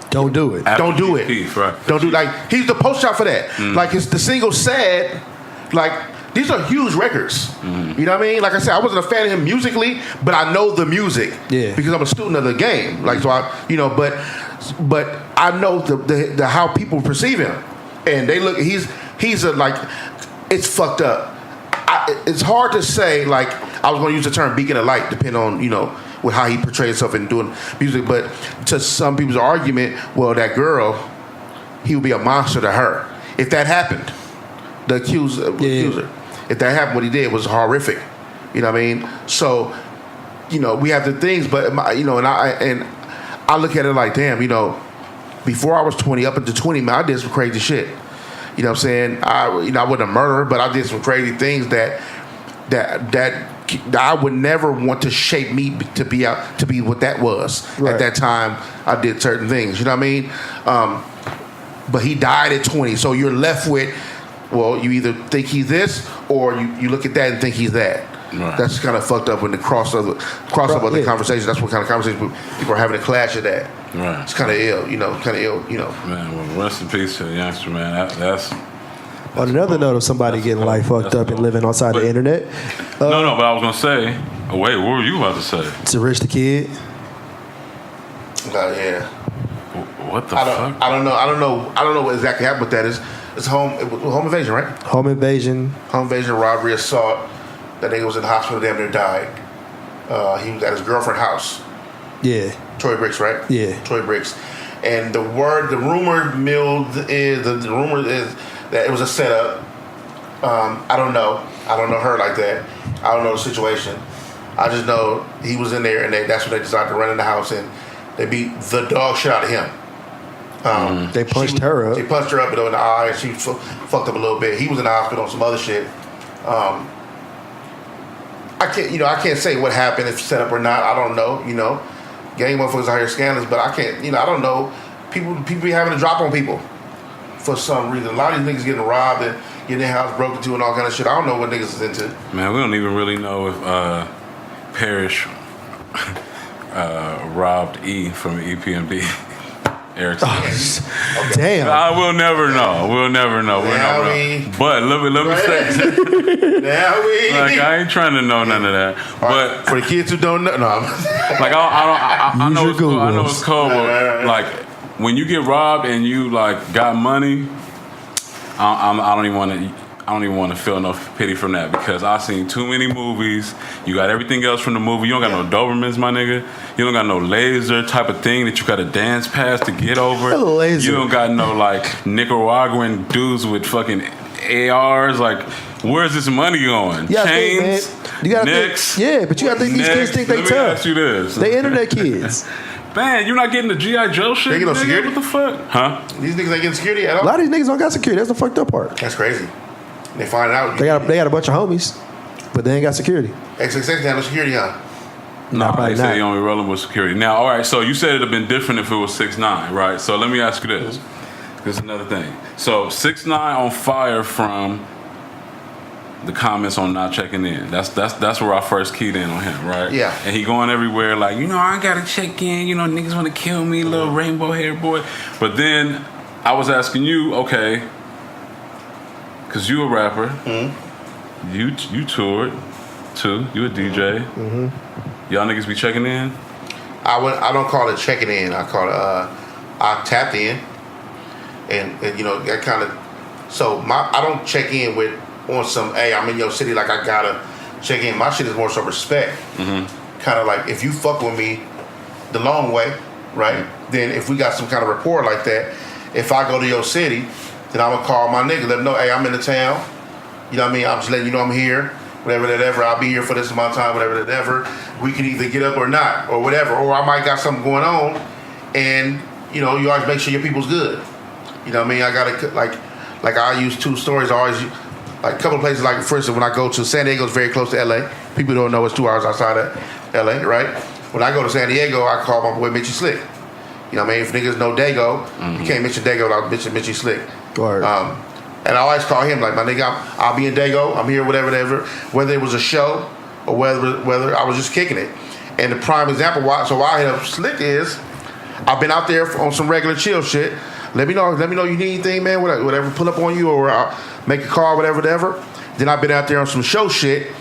Don't do it. Don't do it. Right. Don't do it. Like, he's the poster child for that. Like, the single Sad, like, these are huge records. You know what I mean? Like I said, I wasn't a fan of him musically, but I know the music. Yeah. Because I'm a student of the game. Like, so but I know the how people perceive him. And they look, he's a, like, it's fucked up. It's hard to say, like, I was going to use the term beacon of light, depending on, with how he portrays himself in doing music. But to some people's argument, well, that girl, he would be a monster to her. If that happened, the accuser, if that happened, what he did was horrific. You know what I mean? So, we have the things, but, and I look at it like, damn, before I was 20, up into 20, man, I did some crazy shit. You know what I'm saying? I wasn't a murderer, but I did some crazy things that I would never want to shape me to be what that was. Right. At that time, I did certain things. You know what I mean? But he died at 20, so you're left with, well, you either think he's this, or you look at that and think he's that. Right. That's kind of fucked up when the cross up of the conversation. That's what kind of conversation people are having a clash of that. Right. It's kind of ill, Man, well, rest in peace to the youngster, man. That's. On another note of somebody getting life fucked up and living outside the internet. But I was gonna say. Wait, what were you about to say? To Rich the Kid. Yeah. What the fuck? I don't know what exactly happened with that. It's home invasion, right? Home invasion, robbery, assault. That nigga was in the hospital, damn near died. He was at his girlfriend's house. Yeah. Troy Bricks, right? Yeah. Troy Bricks. And the rumor is that it was a setup. I don't know. I don't know her like that. I don't know the situation. I just know he was in there, and that's when they decided to run in the house, and they beat the dog shit out of him. They punched her up. They punched her up in the eye, and she fucked up a little bit. He was in the hospital on some other shit. I can't say what happened, if set up or not. I don't know. Gang motherfuckers out here scandalous, but I can't. I don't know. People be having to drop on people for some reason. A lot of these niggas getting robbed and getting their house broken into and all kind of shit. I don't know what niggas is into. Man, we don't even really know if Parrish robbed E from EPMD. Eric. Okay. Damn. We'll never know. We'll never know. But let me say. Like, I ain't trying to know none of that. But for the kids who don't know, like I know it's cool. I know it's cool. But like, when you get robbed and you like got money, I don't even want to. I don't even want to feel no pity from that because I've seen too many movies. You got everything else from the movie. You don't got no Dobermans, my nigga. You don't got no laser type of thing that you got to dance past to get over. You don't got no like Nicaraguan dudes with fucking ARs. Like, where's this money going? Chains, necks. But you got to think these kids think they tough. Let me ask you this. They internet kids. Man, you're not getting the G.I. Joe shit? They get no security? What the fuck? Huh? These niggas ain't getting security at all? A lot of these niggas don't got security. That's the fucked up part. That's crazy. They find out. They got a bunch of homies, but they ain't got security. XXX got no security, huh? No, probably they not. say you only rolling with security. Now, all right, so you said it'd have been different if it was 6ix9ine, right? So let me ask you this. This is another thing. So 6ix9ine on fire from the comments on not checking in. That's where I first keyed in on him, right? Yeah. And he going everywhere like, I gotta check in. Niggas want to kill me, little rainbow hair boy. But then I was asking you, okay, because you a rapper, you toured too. You a DJ. Y'all niggas be checking in? I don't call it checking in. I call it I tapped in, and that kind of. So I don't check in with on some. Hey, I'm in your city, like I gotta check in. My shit is more so respect. Kind of like if you fuck with me the long way, right? Then if we got some kind of rapport like that, if I go to your city, then I'm gonna call my nigga, let him know, hey, I'm in the town. You know what I mean? I'm just letting you know I'm here. Whatever, I'll be here for this amount of time, whatever. We can either get up or not, or whatever. Or I might got something going on, and you always make sure your people's good. You know what I mean? I gotta like I use two stories. I always like a couple of places. Like for instance, when I go to San Diego, it's very close to LA. People don't know it's 2 hours outside of LA, right? When I go to San Diego, I call my boy Mitchie Slick. You know what I mean? If niggas know Dago, you can't mention Dago without mentioning Mitchie Slick. And I always call him like, my nigga, I'll be in Dago. I'm here, whatever. Whether it was a show or whether I was just kicking it. And the prime example why I hit up Slick is I've been out there on some regular chill shit. Let me know you need anything, man. Whatever, pull up on you or I'll make a call, whatever. Then I've been out there on some show shit.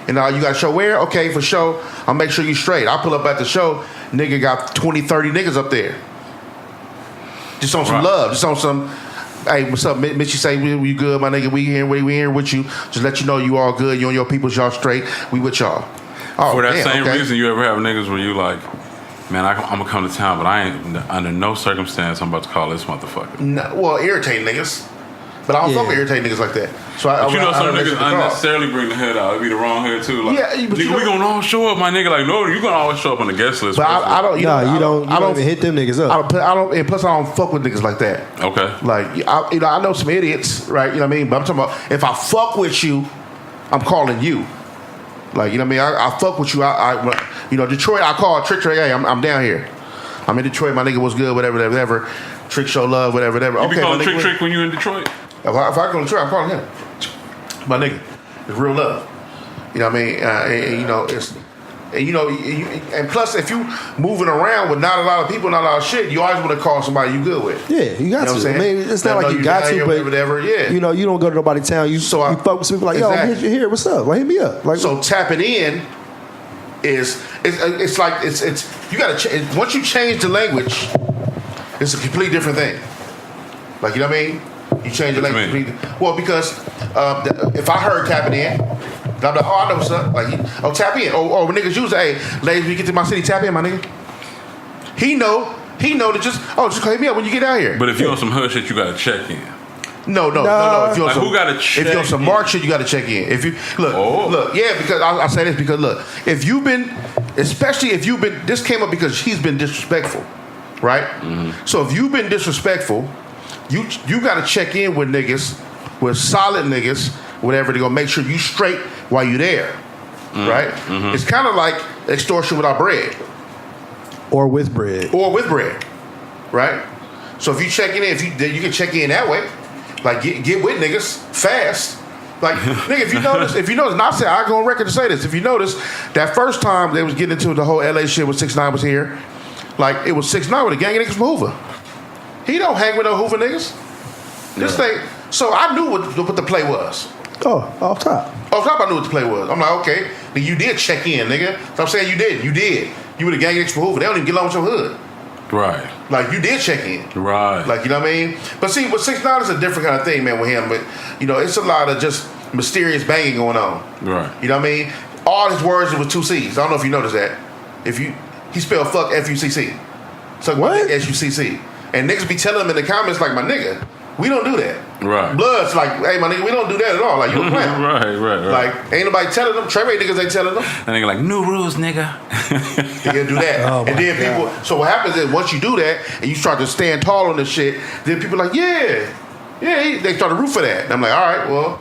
And you got a show where? Okay, for show. I'll make sure you straight. I'll pull up at the show. Nigga got 20, 30 niggas up there. Just on some love. Just on some, hey, what's up, Mitch? You say we good, my nigga? We here with you. Just let you know you all good. You and your people's y'all straight. We with y'all. Oh, for that same reason, you ever have niggas where you like, man, I'm gonna come to town, but I ain't under no circumstance I'm about to call this motherfucker. No, well, irritating niggas. But I don't fuck with irritating niggas like that. So some niggas unnecessarily bring the head out. It'd be the wrong head too. Like, nigga, we gonna all show up, my nigga. Like, no, you gonna always show up on the guest list. But I don't. You don't even hit them niggas up. I don't. And plus, I don't fuck with niggas like that. Okay. Like, I know some idiots, right? You know what I mean? But I'm talking about if I fuck with you, I'm calling you. Like, you know what I mean? I fuck with you. Detroit. I call Trick. Hey, I'm down here. I'm in Detroit. My nigga was good. Whatever. Trick show love. Whatever. You be calling Trick when you in Detroit? If I go to Detroit, I'm calling him. My nigga, it's real love. You know what I mean? And plus, if you moving around with not a lot of people, not a lot of shit, you always want to call somebody you good with. Yeah, you got to. I mean, it's not like you got to, but whatever. Yeah. You don't go to nobody's town. You fuck with people like, yo, I'm here. What's up? Like, hit me up. Like, so tapping in is it's like it's you got to once you change the language, it's a completely different thing. Like, you know what I mean? You change the language completely. Well, because if I heard tapping in, I'm like, I know what's up. Like, tap in. Or when niggas use, hey, Laze, when you get to my city, tap in, my nigga. He know to just hit me up when you get out here. But if you on some hood shit, you gotta check in. No. If you on who gotta check? If you on some mark shit, you gotta check in. If you look, yeah, because I say this because look, especially if you've been, this came up because he's been disrespectful, right? Mm-hmm. So if you've been disrespectful, you gotta check in with niggas, with solid niggas, whatever. They're gonna make sure you straight while you there, right? Mm-hmm. It's kind of like extortion without bread, or with bread, right? So if you check in, you can check in that way, like get with niggas fast. Like, nigga, if you notice, not say I go on record to say this. If you notice, that first time they was getting into the whole LA shit when 6ix9ine was here, like it was 6ix9ine with a gang of niggas from Hoover. He don't hang with no Hoover niggas. This thing. So I knew what the play was. Oh, off top. Off top, I knew what the play was. I'm like, okay, then you did check in, nigga. So I'm saying you did. You with a gang of niggas from Hoover. They don't even get along with your hood. Right. Like, you did check in. Right. Like, you know what I mean? But see, with 6ix9ine is a different kind of thing, man, with him. But, you know, it's a lot of just mysterious banging going on. Right. You know what I mean? All his words was 2 C's. I don't know if you noticed that. He spelled fuck F-U-C-C. So what? S-U-C-C. And niggas be telling him in the comments, like, my nigga, we don't do that. Right. Blood's like, hey, my nigga, we don't do that at all. Like, you a clown. Right. Like, ain't nobody telling them. Treyway niggas ain't telling them. And they like, new rules, nigga. They do that. Oh, and then people, so what happens is once you do that and you start to stand tall on this shit, then people are like, they start to root for that. And I'm like, all right, well,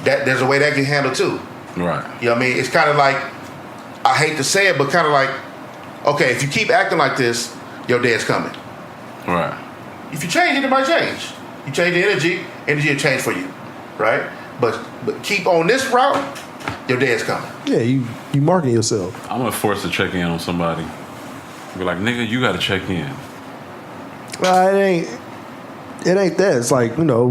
there's a way that can handle too. Right. You know what I mean? It's kind of like, I hate to say it, but kind of like, okay, if you keep acting like this, your day's coming. Right. If you change it might change. You change the energy will change for you, right? But keep on this route, your day is coming. Yeah, you marketing yourself. I'm gonna force to check in on somebody. Be like, nigga, you gotta check in. Well, it ain't that. It's like, you know,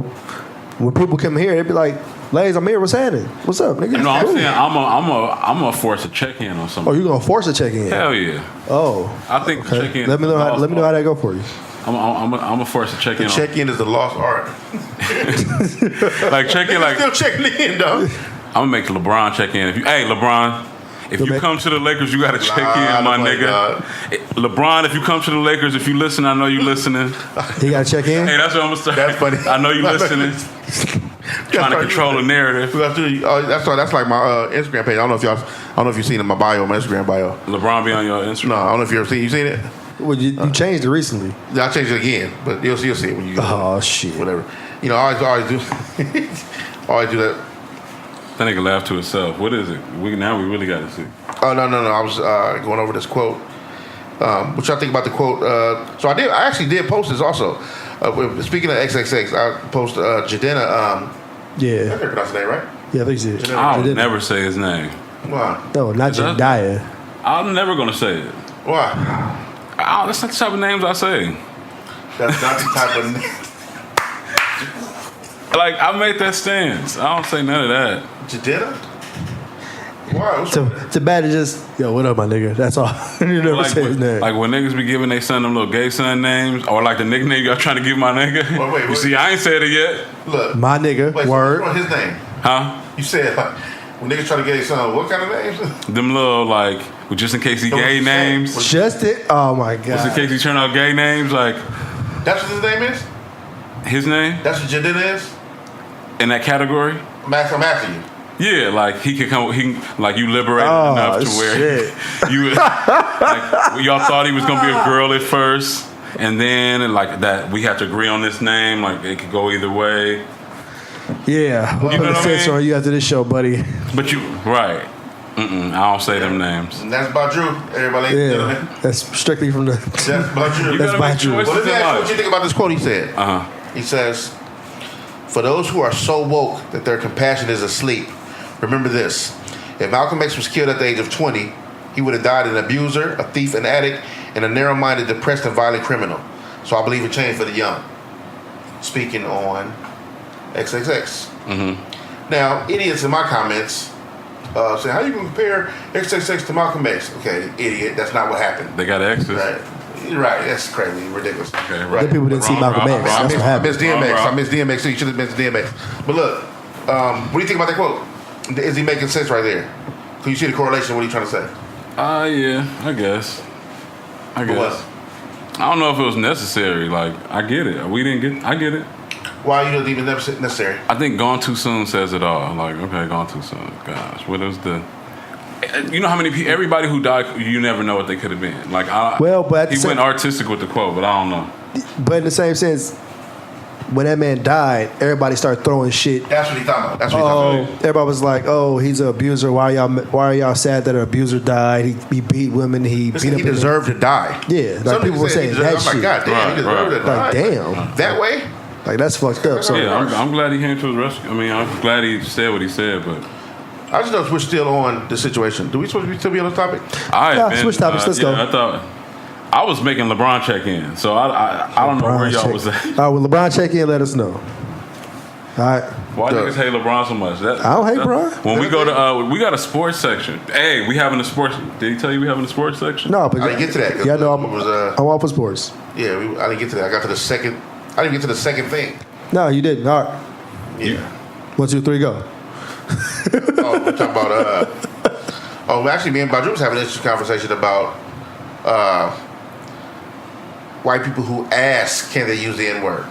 when people come here, they be like, Laze, I'm here. What's happening? What's up, nigga? No, I'm saying I'm a force to check in on somebody. Oh, you gonna force a check in? Hell yeah. Oh, I think okay. check in. Let me know how that go for you. I'm a force to check in. Check in is the lost art. Like check in, like still checking in, though. I'm gonna make LeBron check in. Hey, LeBron, if you come to the Lakers, you gotta check in, my nigga. God. LeBron, if you come to the Lakers, if you listen, I know you listening. He gotta check in. Hey, that's what I'm gonna start. That's funny. I know you listening. Trying to control the narrative. That's like my Instagram page. I don't know if you've seen it in my bio, my Instagram bio. LeBron be on your Instagram. No, I don't know if you seen it. Well, you changed it recently. Yeah, I changed it again, but you'll see it when you. Oh shit. Whatever. You know, I always do. Always do that. That nigga laughed to itself. What is it? We really got to see. Oh no! I was going over this quote. What y'all think about the quote? So I actually did post this also. Speaking of XXX, I posted Jadena. Yeah. I can't pronounce his name right. Yeah, I think so. I'll never say his name. Why? No, not Jediah. I'm never gonna say it. Why? That's not the type of names I say. That's not the type of. Like, I made that stance. I don't say none of that. Jadena? Why? It's bad to just, yo, what up, my nigga? That's all. You never say his name. Like when niggas be giving their son them little gay son names, or like the nickname y'all trying to give my nigga. Wait. You see, I ain't said it yet. Look. My nigga, word. So what's his name? Huh? You said, like, when niggas try to get his son, what kind of names? Them little, like, just in case he gay names. Just it? Oh, my God. Just in case he turn out gay names, like. That's what his name is? His name? That's what Jadena is? In that category? I'm asking you. Yeah, like he could come. Like you liberated enough to where you like y'all thought he was gonna be a girl at first, and then like that we have to agree on this name. Like it could go either way. Yeah, we'll put a censor on you after this show, buddy. But you right? I don't say them names. And that's Badru. Everybody, gentlemen. That's strictly from the. That's Badru. That's Badru. Well, let me ask you what you think about this quote he said. He says, "For those who are so woke that their compassion is asleep, remember this. If Malcolm X was killed at the age of 20, he would have died an abuser, a thief, an addict, and a narrow-minded, depressed, and violent criminal. So I believe in change for the young." Speaking on XXX. Now, idiots in my comments say, how you can compare XXX to Malcolm X? Okay, idiot. That's not what happened. They got X's. Right. That's crazy. Ridiculous. Okay, right. The people didn't see Malcolm X. That's what happened. I missed DMX, so you should have missed DMX. But look, what do you think about that quote? Is he making sense right there? Can you see the correlation? What are you trying to say? Yeah, I guess. I don't know if it was necessary. Like, I get it. I get it. Why you don't even necessary? I think gone too soon says it all. Like, okay, gone too soon. Gosh, what is the... You know how many people... Everybody who died, you never know what they could have been. Like, he went artistic with the quote, but I don't know. But in the same sense, when that man died, everybody started throwing shit. That's what he thought about. Everybody was like, "Oh, he's an abuser. Why are y'all sad that an abuser died? He beat women. He deserved to die." Yeah, like people were saying that shit. I'm like, God damn, he deserved to die. Like, damn, that way. Like that's fucked up. So yeah, I'm glad he came to his rescue. I mean, I'm glad he said what he said, but I just know if we're still on the situation. Do we supposed to still be on the topic? Switch topics. Let's go. I thought I was making LeBron check in, so I don't know where y'all was at. All right, when LeBron check in, let us know. All right. Why niggas hate LeBron so much? I don't hate Bron. When we go to, we got a sports section. Hey, we having a sports. Did he tell you we having a sports section? No, but I didn't get to that. Yeah, no, I'm all for sports. Yeah, I didn't get to that. I got to the second. I didn't get to the second thing. No, you didn't. All right. Yeah. 1, 2, 3, go. We're talking about. Actually, me and Badru was having an interesting conversation about white people who ask, can they use the N-word?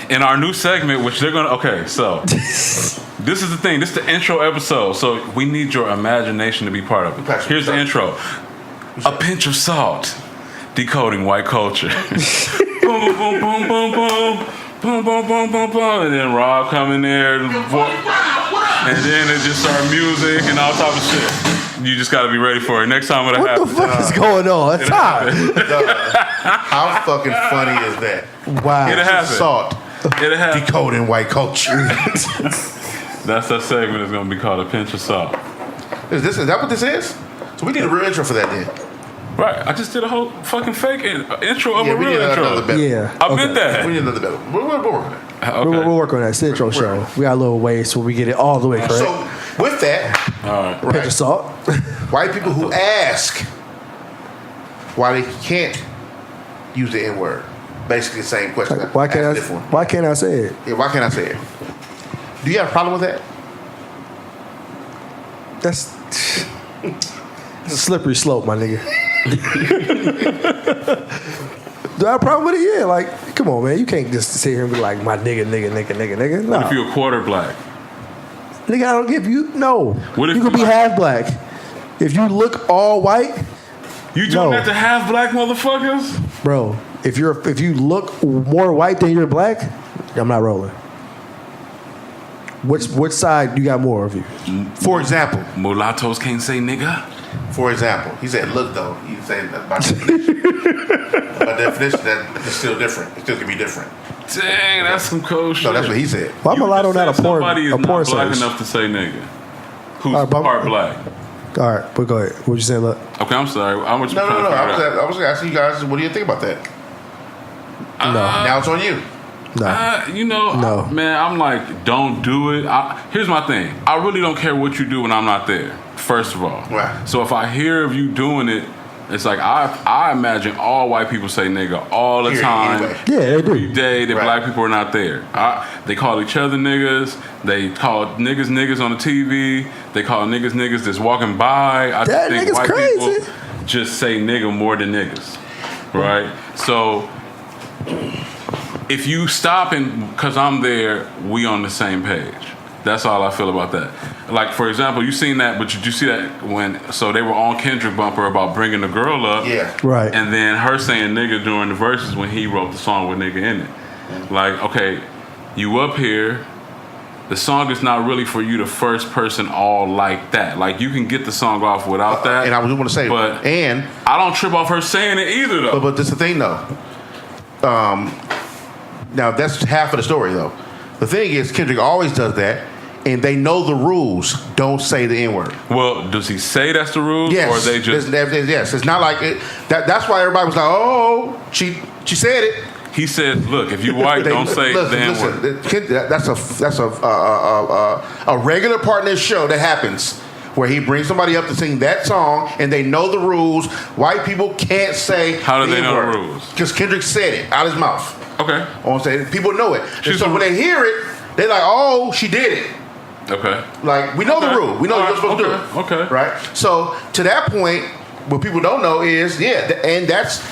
In our new segment, which they're gonna. Okay, so this is the thing. This is the intro episode. So we need your imagination to be part of it. Here's the intro. A pinch of salt, decoding white culture. Boom, boom, boom, boom, boom, boom. Boom, boom, boom, boom, boom. And then Rob come in there. And then it just start music and all type of shit. You just got to be ready for it. Next time it'll happen. What the fuck is going on? It's hot. How fucking funny is that? Wow. It'll happen. Salt. It'll happen. Decoding white culture. That's that segment. Is going to be called A Pinch of Salt. Is that what this is? So we need a real intro for that then. Right. I just did a whole fucking fake intro of a we real need intro. another better. Yeah. I meant that. We need another better. We're working on it. Okay. We'll work on that. It's the intro show. We got a little ways where we get it all the way correct. So with that, All right. Pinch of salt. white people who ask why they can't use the N-word. Basically the same question. Why can't I say it? Yeah, why can't I say it? Do you have a problem with that? That's it's a slippery slope, my nigga. Do I have a problem with it? Yeah, like, come on, man. You can't just sit here and be like, my nigga. No. What if you're a quarter black? Nigga, I don't give you, no. What if you could you be like- half black. If you look all white, You doing No. that to half black motherfuckers? bro, if you look more white than you're black, I'm not rolling. Which side you got more of you? For example, Mulattoes can't say nigga. he said, look though, he said that by definition. By definition, that is still different. It still can be different. Dang, that's some cold shit. No, that's what he said. Well, I'm You a lot just on that. said A porn somebody is not black search. enough to say nigga. Who's All right, but- part black? All right, but go ahead. What you saying, look? Okay, I'm sorry. I want you No. to I was asking you guys, what do you think about that? Now it's on you. No. No. Man, I'm like, don't do it. Here's my thing. I really don't care what you do when I'm not there, first of all. Right. So if I hear of you doing it, it's like I imagine all white people say nigga all the Period, time. anyway. Yeah, they Every do. day that Right. black people are not there. They call each other niggas. They call niggas on the TV. They call niggas that's walking by. I That think nigga's white crazy. people just say nigga more than niggas. Right? So if you stop and because I'm there, we on the same page. That's all I feel about that. Like, for example, you seen that, but did you see that so they were on Kendrick bumper about bringing the girl up. Yeah. Right. And then her saying nigga during the verses when he wrote the song with nigga in it. Like, okay, you up here, the song is not really for you the first person all like that. Like, you can get the song off without that. And I was going to say, but and I don't trip off her saying it either, though. but this is the thing though. Now that's half of the story though. The thing is, Kendrick always does that, and they know the rules. Don't say the N-word. Well, does he say that's the rules? Yes. Or they just... Yes. It's not like it. That's why everybody was like, oh, she said it. He said, look, if you white, don't say the N-word. That's a regular part in this show that happens where he brings somebody up to sing that song and they know the rules. White people can't say How do they know the rules? Because Kendrick said it out his mouth. Okay. On stage, people know it. And She's so when they hear it, they're like, oh, she did it. Okay. Like, we know the rule. We know you're supposed to do it. Okay. Right? So, to that point, what people don't know is, and that's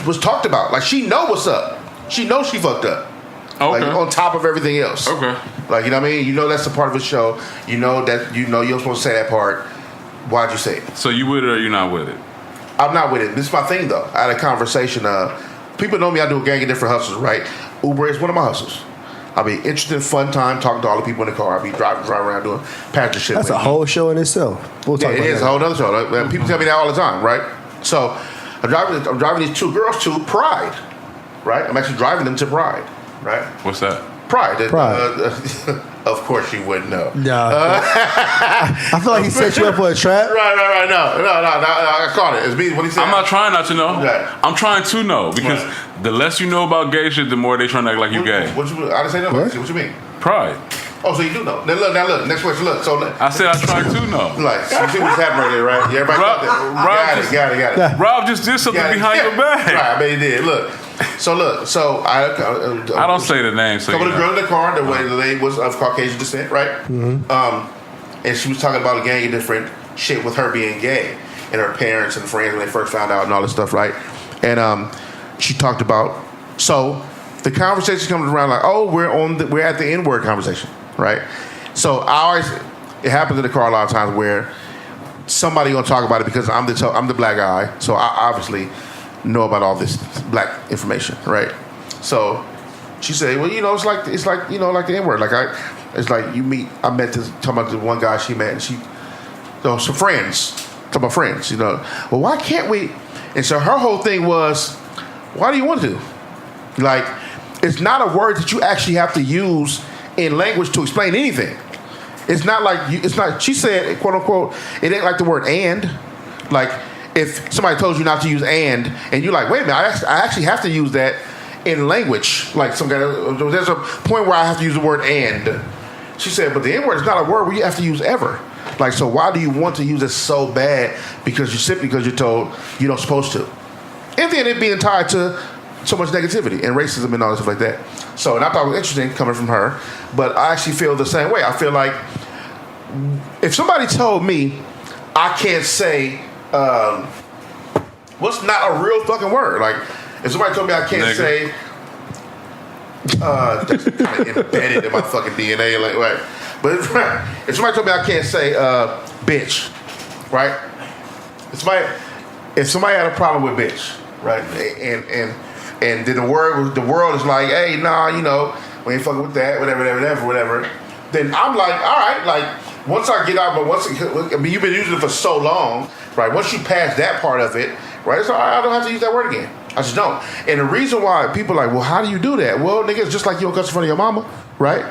was talked about. Like, she know what's up. She knows she fucked up. Okay. Like, on top of everything else. Okay. Like, you know what I mean? You know that's a part of the show. You know you're supposed to say that part. Why'd you say it? So you with it or you not with it? I'm not with it. This is my thing, though. I had a conversation. People know me. I do a gang of different hustles, right? Uber is one of my hustles. I'll be interested, fun time, talking to all the people in the car. I'll be driving around doing passenger shit. That's a whole show in itself. We'll talk It about is that. a whole other show. Like, people tell me that all the time, right? So I'm driving these two girls to Pride, right? I'm actually driving them to Pride, right? What's that? Pride. Pride. Of course you wouldn't know. No. I feel like he set you up for a trap. Right. No. I caught it. It's me. What he said. I'm not trying not to know. Right. I'm trying to know because the less you know about gay shit, the more they trying to act like you gay. I didn't say no. What? What you mean? Pride. Oh, so you do know. Now look. Next question. Look. So I said I tried to know. like, you see what's happening right there, right? Yeah, everybody got that. Got it. Rob just did something behind your back. Right, I mean, he did. Look. So I don't say the name. So couple of girls in the car. The lady was of Caucasian descent, right? Mm-hmm. And she was talking about a gang of different shit with her being gay and her parents and friends when they first found out and all this stuff, right? And she talked about so the conversation comes around like, oh, we're at the N-word conversation, right? So it happens in the car a lot of times where somebody gonna talk about it because I'm the black guy, so I obviously know about all this black information, right? So she said, well, it's like like the N-word. It's like I met this, talking about the one guy she met, and some friends, talking about friends, well, why can't we? And so her whole thing was, why do you want to? Like, it's not a word that you actually have to use in language to explain anything. It's not like she said, quote unquote, it ain't like the word and. Like, if somebody told you not to use and you're like, wait a minute, I actually have to use that in language. Like, there's a point where I have to use the word and. She said, but the N-word is not a word where you have to use ever. Like, so why do you want to use it so bad? Because you're told you don't supposed to. And then it being tied to so much negativity and racism and all this stuff like that. So, and I thought it was interesting coming from her, but I actually feel the same way. I feel like if somebody told me I can't say what's not a real fucking word, like if somebody told me I can't say that's kind of embedded in my fucking DNA, like right. But if somebody told me I can't say bitch, right? If somebody had a problem with bitch, right, and then the world is like, hey, nah, we ain't fucking with that, whatever. Then I'm like, all right, like once I get out, but you've been using it for so long, right? Once you pass that part of it, right, it's all right, I don't have to use that word again. I just don't. And the reason why people are like, well, how do you do that? Well, nigga, it's just like you don't cuss in front of your mama, right?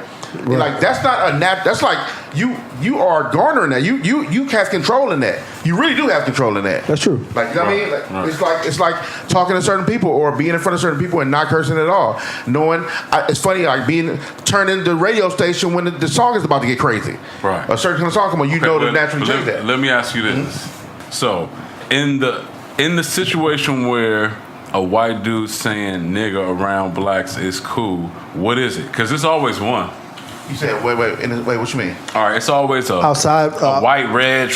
Like that's not that's like you are garnering that. You have control in that. You really do have control in that. That's true. Like, you know what I mean? It's like talking to certain people or being in front of certain people and not cursing at all. Knowing it's funny, like turning into the radio station when the song is about to get crazy. Right. A certain kind of song come on, to naturally change that. Let me ask you this. Mm-hmm. So in the situation where a white dude saying nigga around blacks is cool, what is it? Because it's always one. You said, wait, what you mean? All right, it's always outside a white Reg,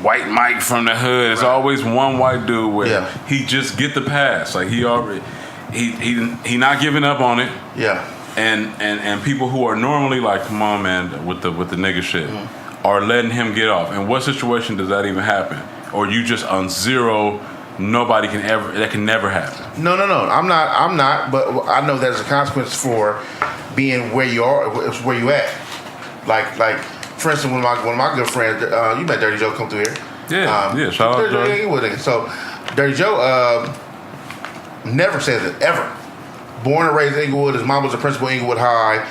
white Mike from the hood. It's always one white dude where he just get the pass. Like he already, he not giving up on it. Yeah. And people who are normally like, come on, man, with the nigga shit, are letting him get off. In what situation does that even happen? Or you just on zero? Nobody that can never happen. No. I'm not. But I know there's a consequence for being where you are, where you at. Like for instance, one of my good friends, you met Dirty Joe come through here. Yeah. Shout out Dirty Joe. So Dirty Joe never says it ever. Born and raised in Inglewood. His mom was a principal at Inglewood High.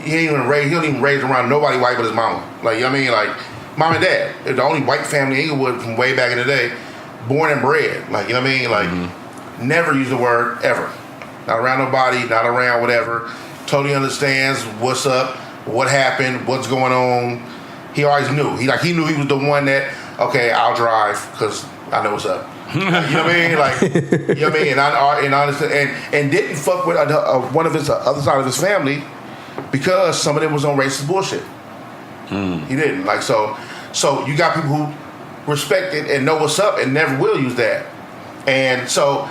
He don't even raise around nobody white but his mama. Like, you know what I mean? Like, mom and dad. They're the only white family in Inglewood from way back in the day. Born and bred. Like, you know what I mean? Like, never use the word ever. Not around nobody, not around whatever. Totally understands what's up, what happened, what's going on. He always knew. He knew he was the one that, okay, I'll drive because I know what's up. Like, you know what I mean? Like, you know what I mean? And I understand, and didn't fuck with one of his other side of his family because some of them was on racist bullshit. He didn't. Like, so you got people who respect it and know what's up and never will use that. And so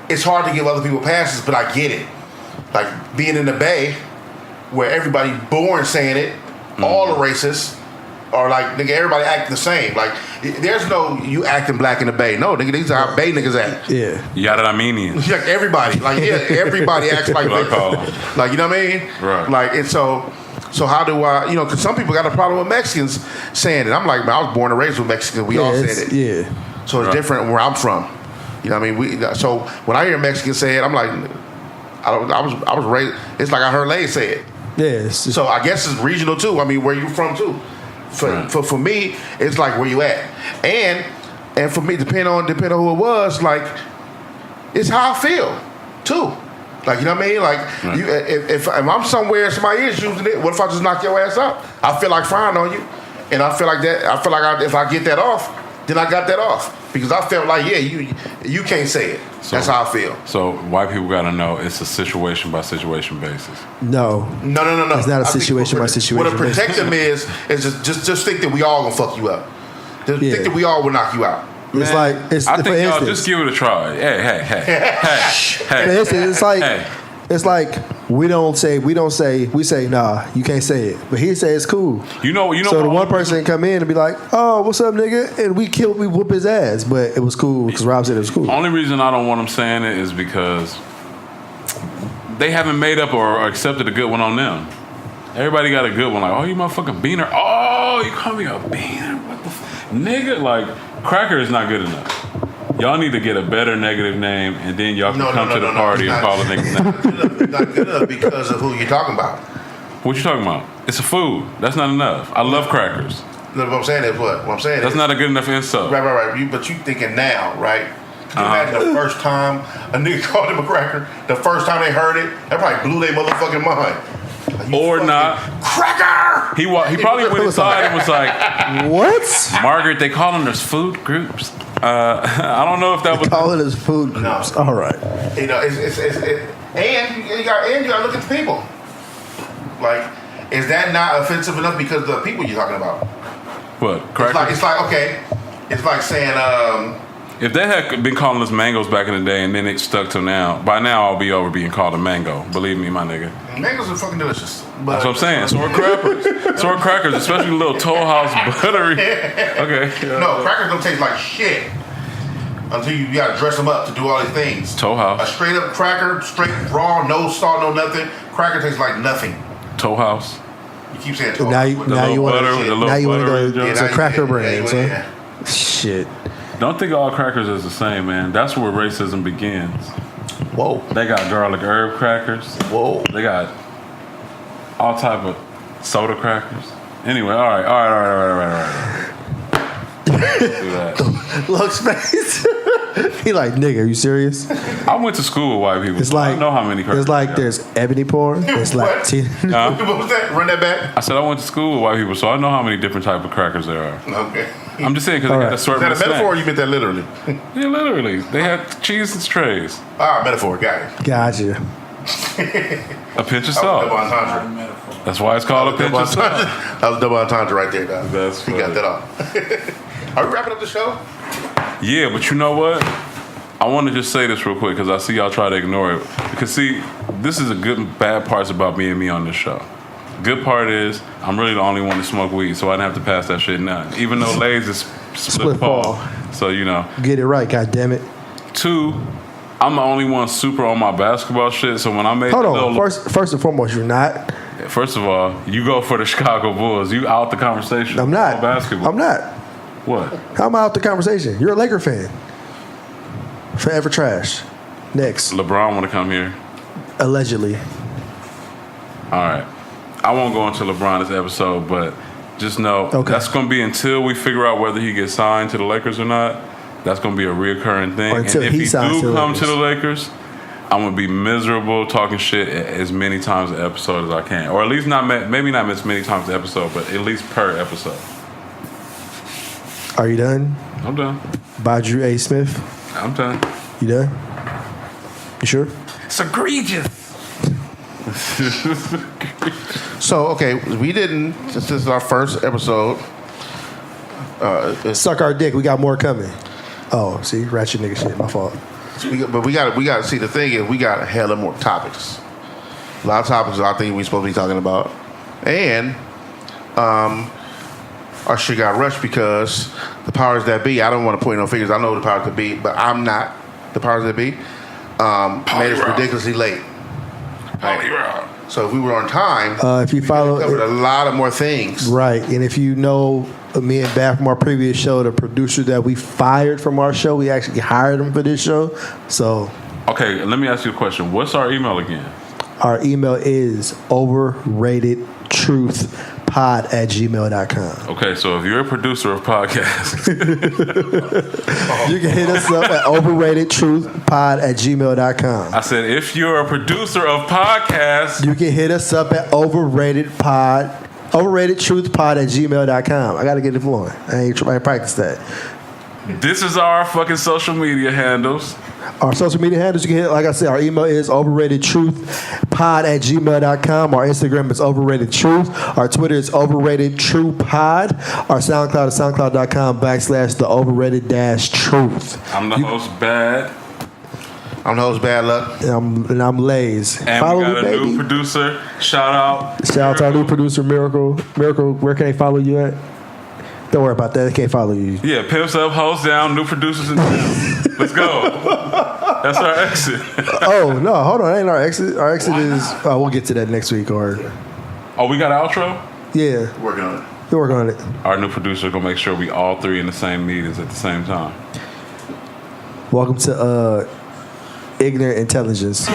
it's hard to give other people passes, but I get it. Like being in the Bay where everybody born saying it, all the racists are like, nigga, everybody act the same. Like, there's no you acting black in the Bay. No, nigga, these are how Bay niggas act. Yeah. Yada Armenians. Like everybody. Like, yeah, everybody acts like that. Like, you know what I mean? Right. Like, and so how do I, because some people got a problem with Mexicans saying it. I'm like, man, I was born and raised with Mexicans. We all said it. Yeah. So it's different where I'm from. You know what I mean? So when I hear Mexicans say it, I'm like, I was raised. It's like I heard Laze say it. Yeah. So I guess it's regional too. I mean, where you from too? For me, it's like where you at, and for me, depending on who it was, like it's how I feel too. Like, you know what I mean? Like, you, if I'm somewhere, somebody is using it, what if I just knock your ass out? I feel like frying on you. And I feel like that. I feel like if I get that off, then I got that off. Because I felt like, yeah, you can't say it. So, that's how I feel. So white people got to know it's a situation by situation basis. No. It's not a situation by situation basis. What a protectum is just think that we all gonna fuck you up. Just think that we all will knock you out. It's like I think y'all just give it a try. Hey. It's like we say nah, you can't say it, but he say it's cool. You know. So the one person come in and be like, oh, what's up, nigga, and we whoop his ass, but it was cool because Rob said it was cool. Only reason I don't want him saying it is because they haven't made up or accepted a good one on them. Everybody got a good one, like, oh, you motherfucking beaner. Oh, you call me a beaner? What the nigga? Like, cracker is not good enough. Y'all need to get a better negative name, and then y'all can come to the party and call a nigga name. Not good enough because of who you're talking about. What you talking about? It's a food. That's not enough. I love crackers. No, what I'm saying is what? What I'm saying that's is, not a good enough insult. Right. But you thinking now, right? Can you imagine the first time a nigga called him a cracker? The first time they heard it, that probably blew their motherfucking mind. Or not. Cracker! He probably went inside and was like, what? Margaret, they call them as food groups. I don't know if that was call it as food groups. No. All right. You know, and you got to look at the people. Like, is that not offensive enough because of the people you're talking about? What? Crackers? It's like okay. It's like saying if they had been calling us mangoes back in the day and then it stuck to now, by now I'll be over being called a mango. Believe me, my nigga. Mangoes are fucking delicious. That's what I'm saying. So are crackers. So are crackers, especially the little Toll House buttery. Okay. No, crackers don't taste like shit until you gotta dress them up to do all these things. Toll House. A straight up cracker, straight raw, no salt, no nothing. Cracker tastes like nothing. Toll House. You keep saying Toll now House. You want to go to cracker brand. Shit. Don't think all crackers is the same, man. That's where racism begins. Whoa. They got garlic herb crackers. Whoa. They got all type of soda crackers. Anyway, all right. Do that. Luc's face. He like, nigga, are you serious? I went to school with white people. It's like, I know how many crackers. It's like there's ebony porn. It's like what was that? Run that back. I said I went to school with white people, so I know how many different type of crackers there are. Okay. I'm just saying because they got a certain. Is that a metaphor or you meant that literally? Yeah, literally. They had cheese and trays. Metaphor. Got it. Gotcha. A pinch of salt. Double entendre. That's why it's called a pinch of salt. That was double entendre right there, guys. That's funny. You got that off. Are we wrapping up the show? Yeah, but you know what? I want to just say this real quick because I see y'all try to ignore it. Because see, this is a good and bad parts about being me on this show. Good part is I'm really the only one to smoke weed, so I didn't have to pass that shit none. Even though Laze is split paw. So, you know. Get it right, goddammit. 2, I'm the only one super on my basketball shit, so when I made Hold on. First and foremost, you're not. First of all, you go for the Chicago Bulls. You out the conversation. I'm not. Basketball. I'm not. What? How am I out the conversation? You're a Laker fan. Forever trash. Next. LeBron want to come here? Allegedly. All right. I won't go into LeBron this episode, but just know that's going to be until we figure out whether he gets signed to the Lakers or not. That's going to be a reoccurring thing. Or until and if he do come to the Lakers, I'm going to be miserable talking shit as many times an episode as I can. Or at least maybe not as many times an episode, but at least per episode. Are you done? I'm done. Badru A. Smith? I'm done. You done? You sure? It's egregious. So, okay, we didn't, since this is our first episode. Suck our dick. We got more coming. Oh, see? Ratchet nigga shit. My fault. But we got to see, the thing is, we got a hell of more topics. A lot of topics I think we're supposed to be talking about. And our shit got rushed because the powers that be, I don't want to point no fingers, I know the powers that be, but I'm not the powers that be, made us ridiculously late. Right. So if we were on time, if you follow, covered a lot of more things. Right. And if you know me and Bad from our previous show, the producer that we fired from our show, we actually hired him for this show. So, okay, let me ask you a question. What's our email again? Our email is Overrated Truth overratedtruthpod@gmail.com. Okay, so if you're a producer of podcasts, You can hit us up at overratedtruthpod@gmail.com. I said if you're a producer of podcasts, You can hit us up at overratedtruthpod@gmail.com. I got to get it flowing. I ain't practiced that. this is our fucking social media handles. Our social media handles, you can hit, like I said, our email is overratedtruthpod@gmail.com. Our Instagram is overratedtruth. Our Twitter is overratedtruthpod. Our SoundCloud is soundcloud.com/the-overrated-truth. I'm the host, Bad. I'm the host, Bad Lucc. And I'm Laze. And Follow we got me, a baby. new producer. Shout out. Shout out to our new producer, Miracle. Miracle, where can they follow you at? Don't worry about that. They can't follow you. Yeah, pimps up, hoes down, new producers in town. Let's go. That's our exit. Oh, no, hold on. That ain't our exit. Our exit is, we'll get to that next week. Or Oh, we got an outro? yeah, Working on it. we're working on it. Our new producer gonna make sure we all three in the same meetings at the same time. Welcome to Ignorant Intelligence.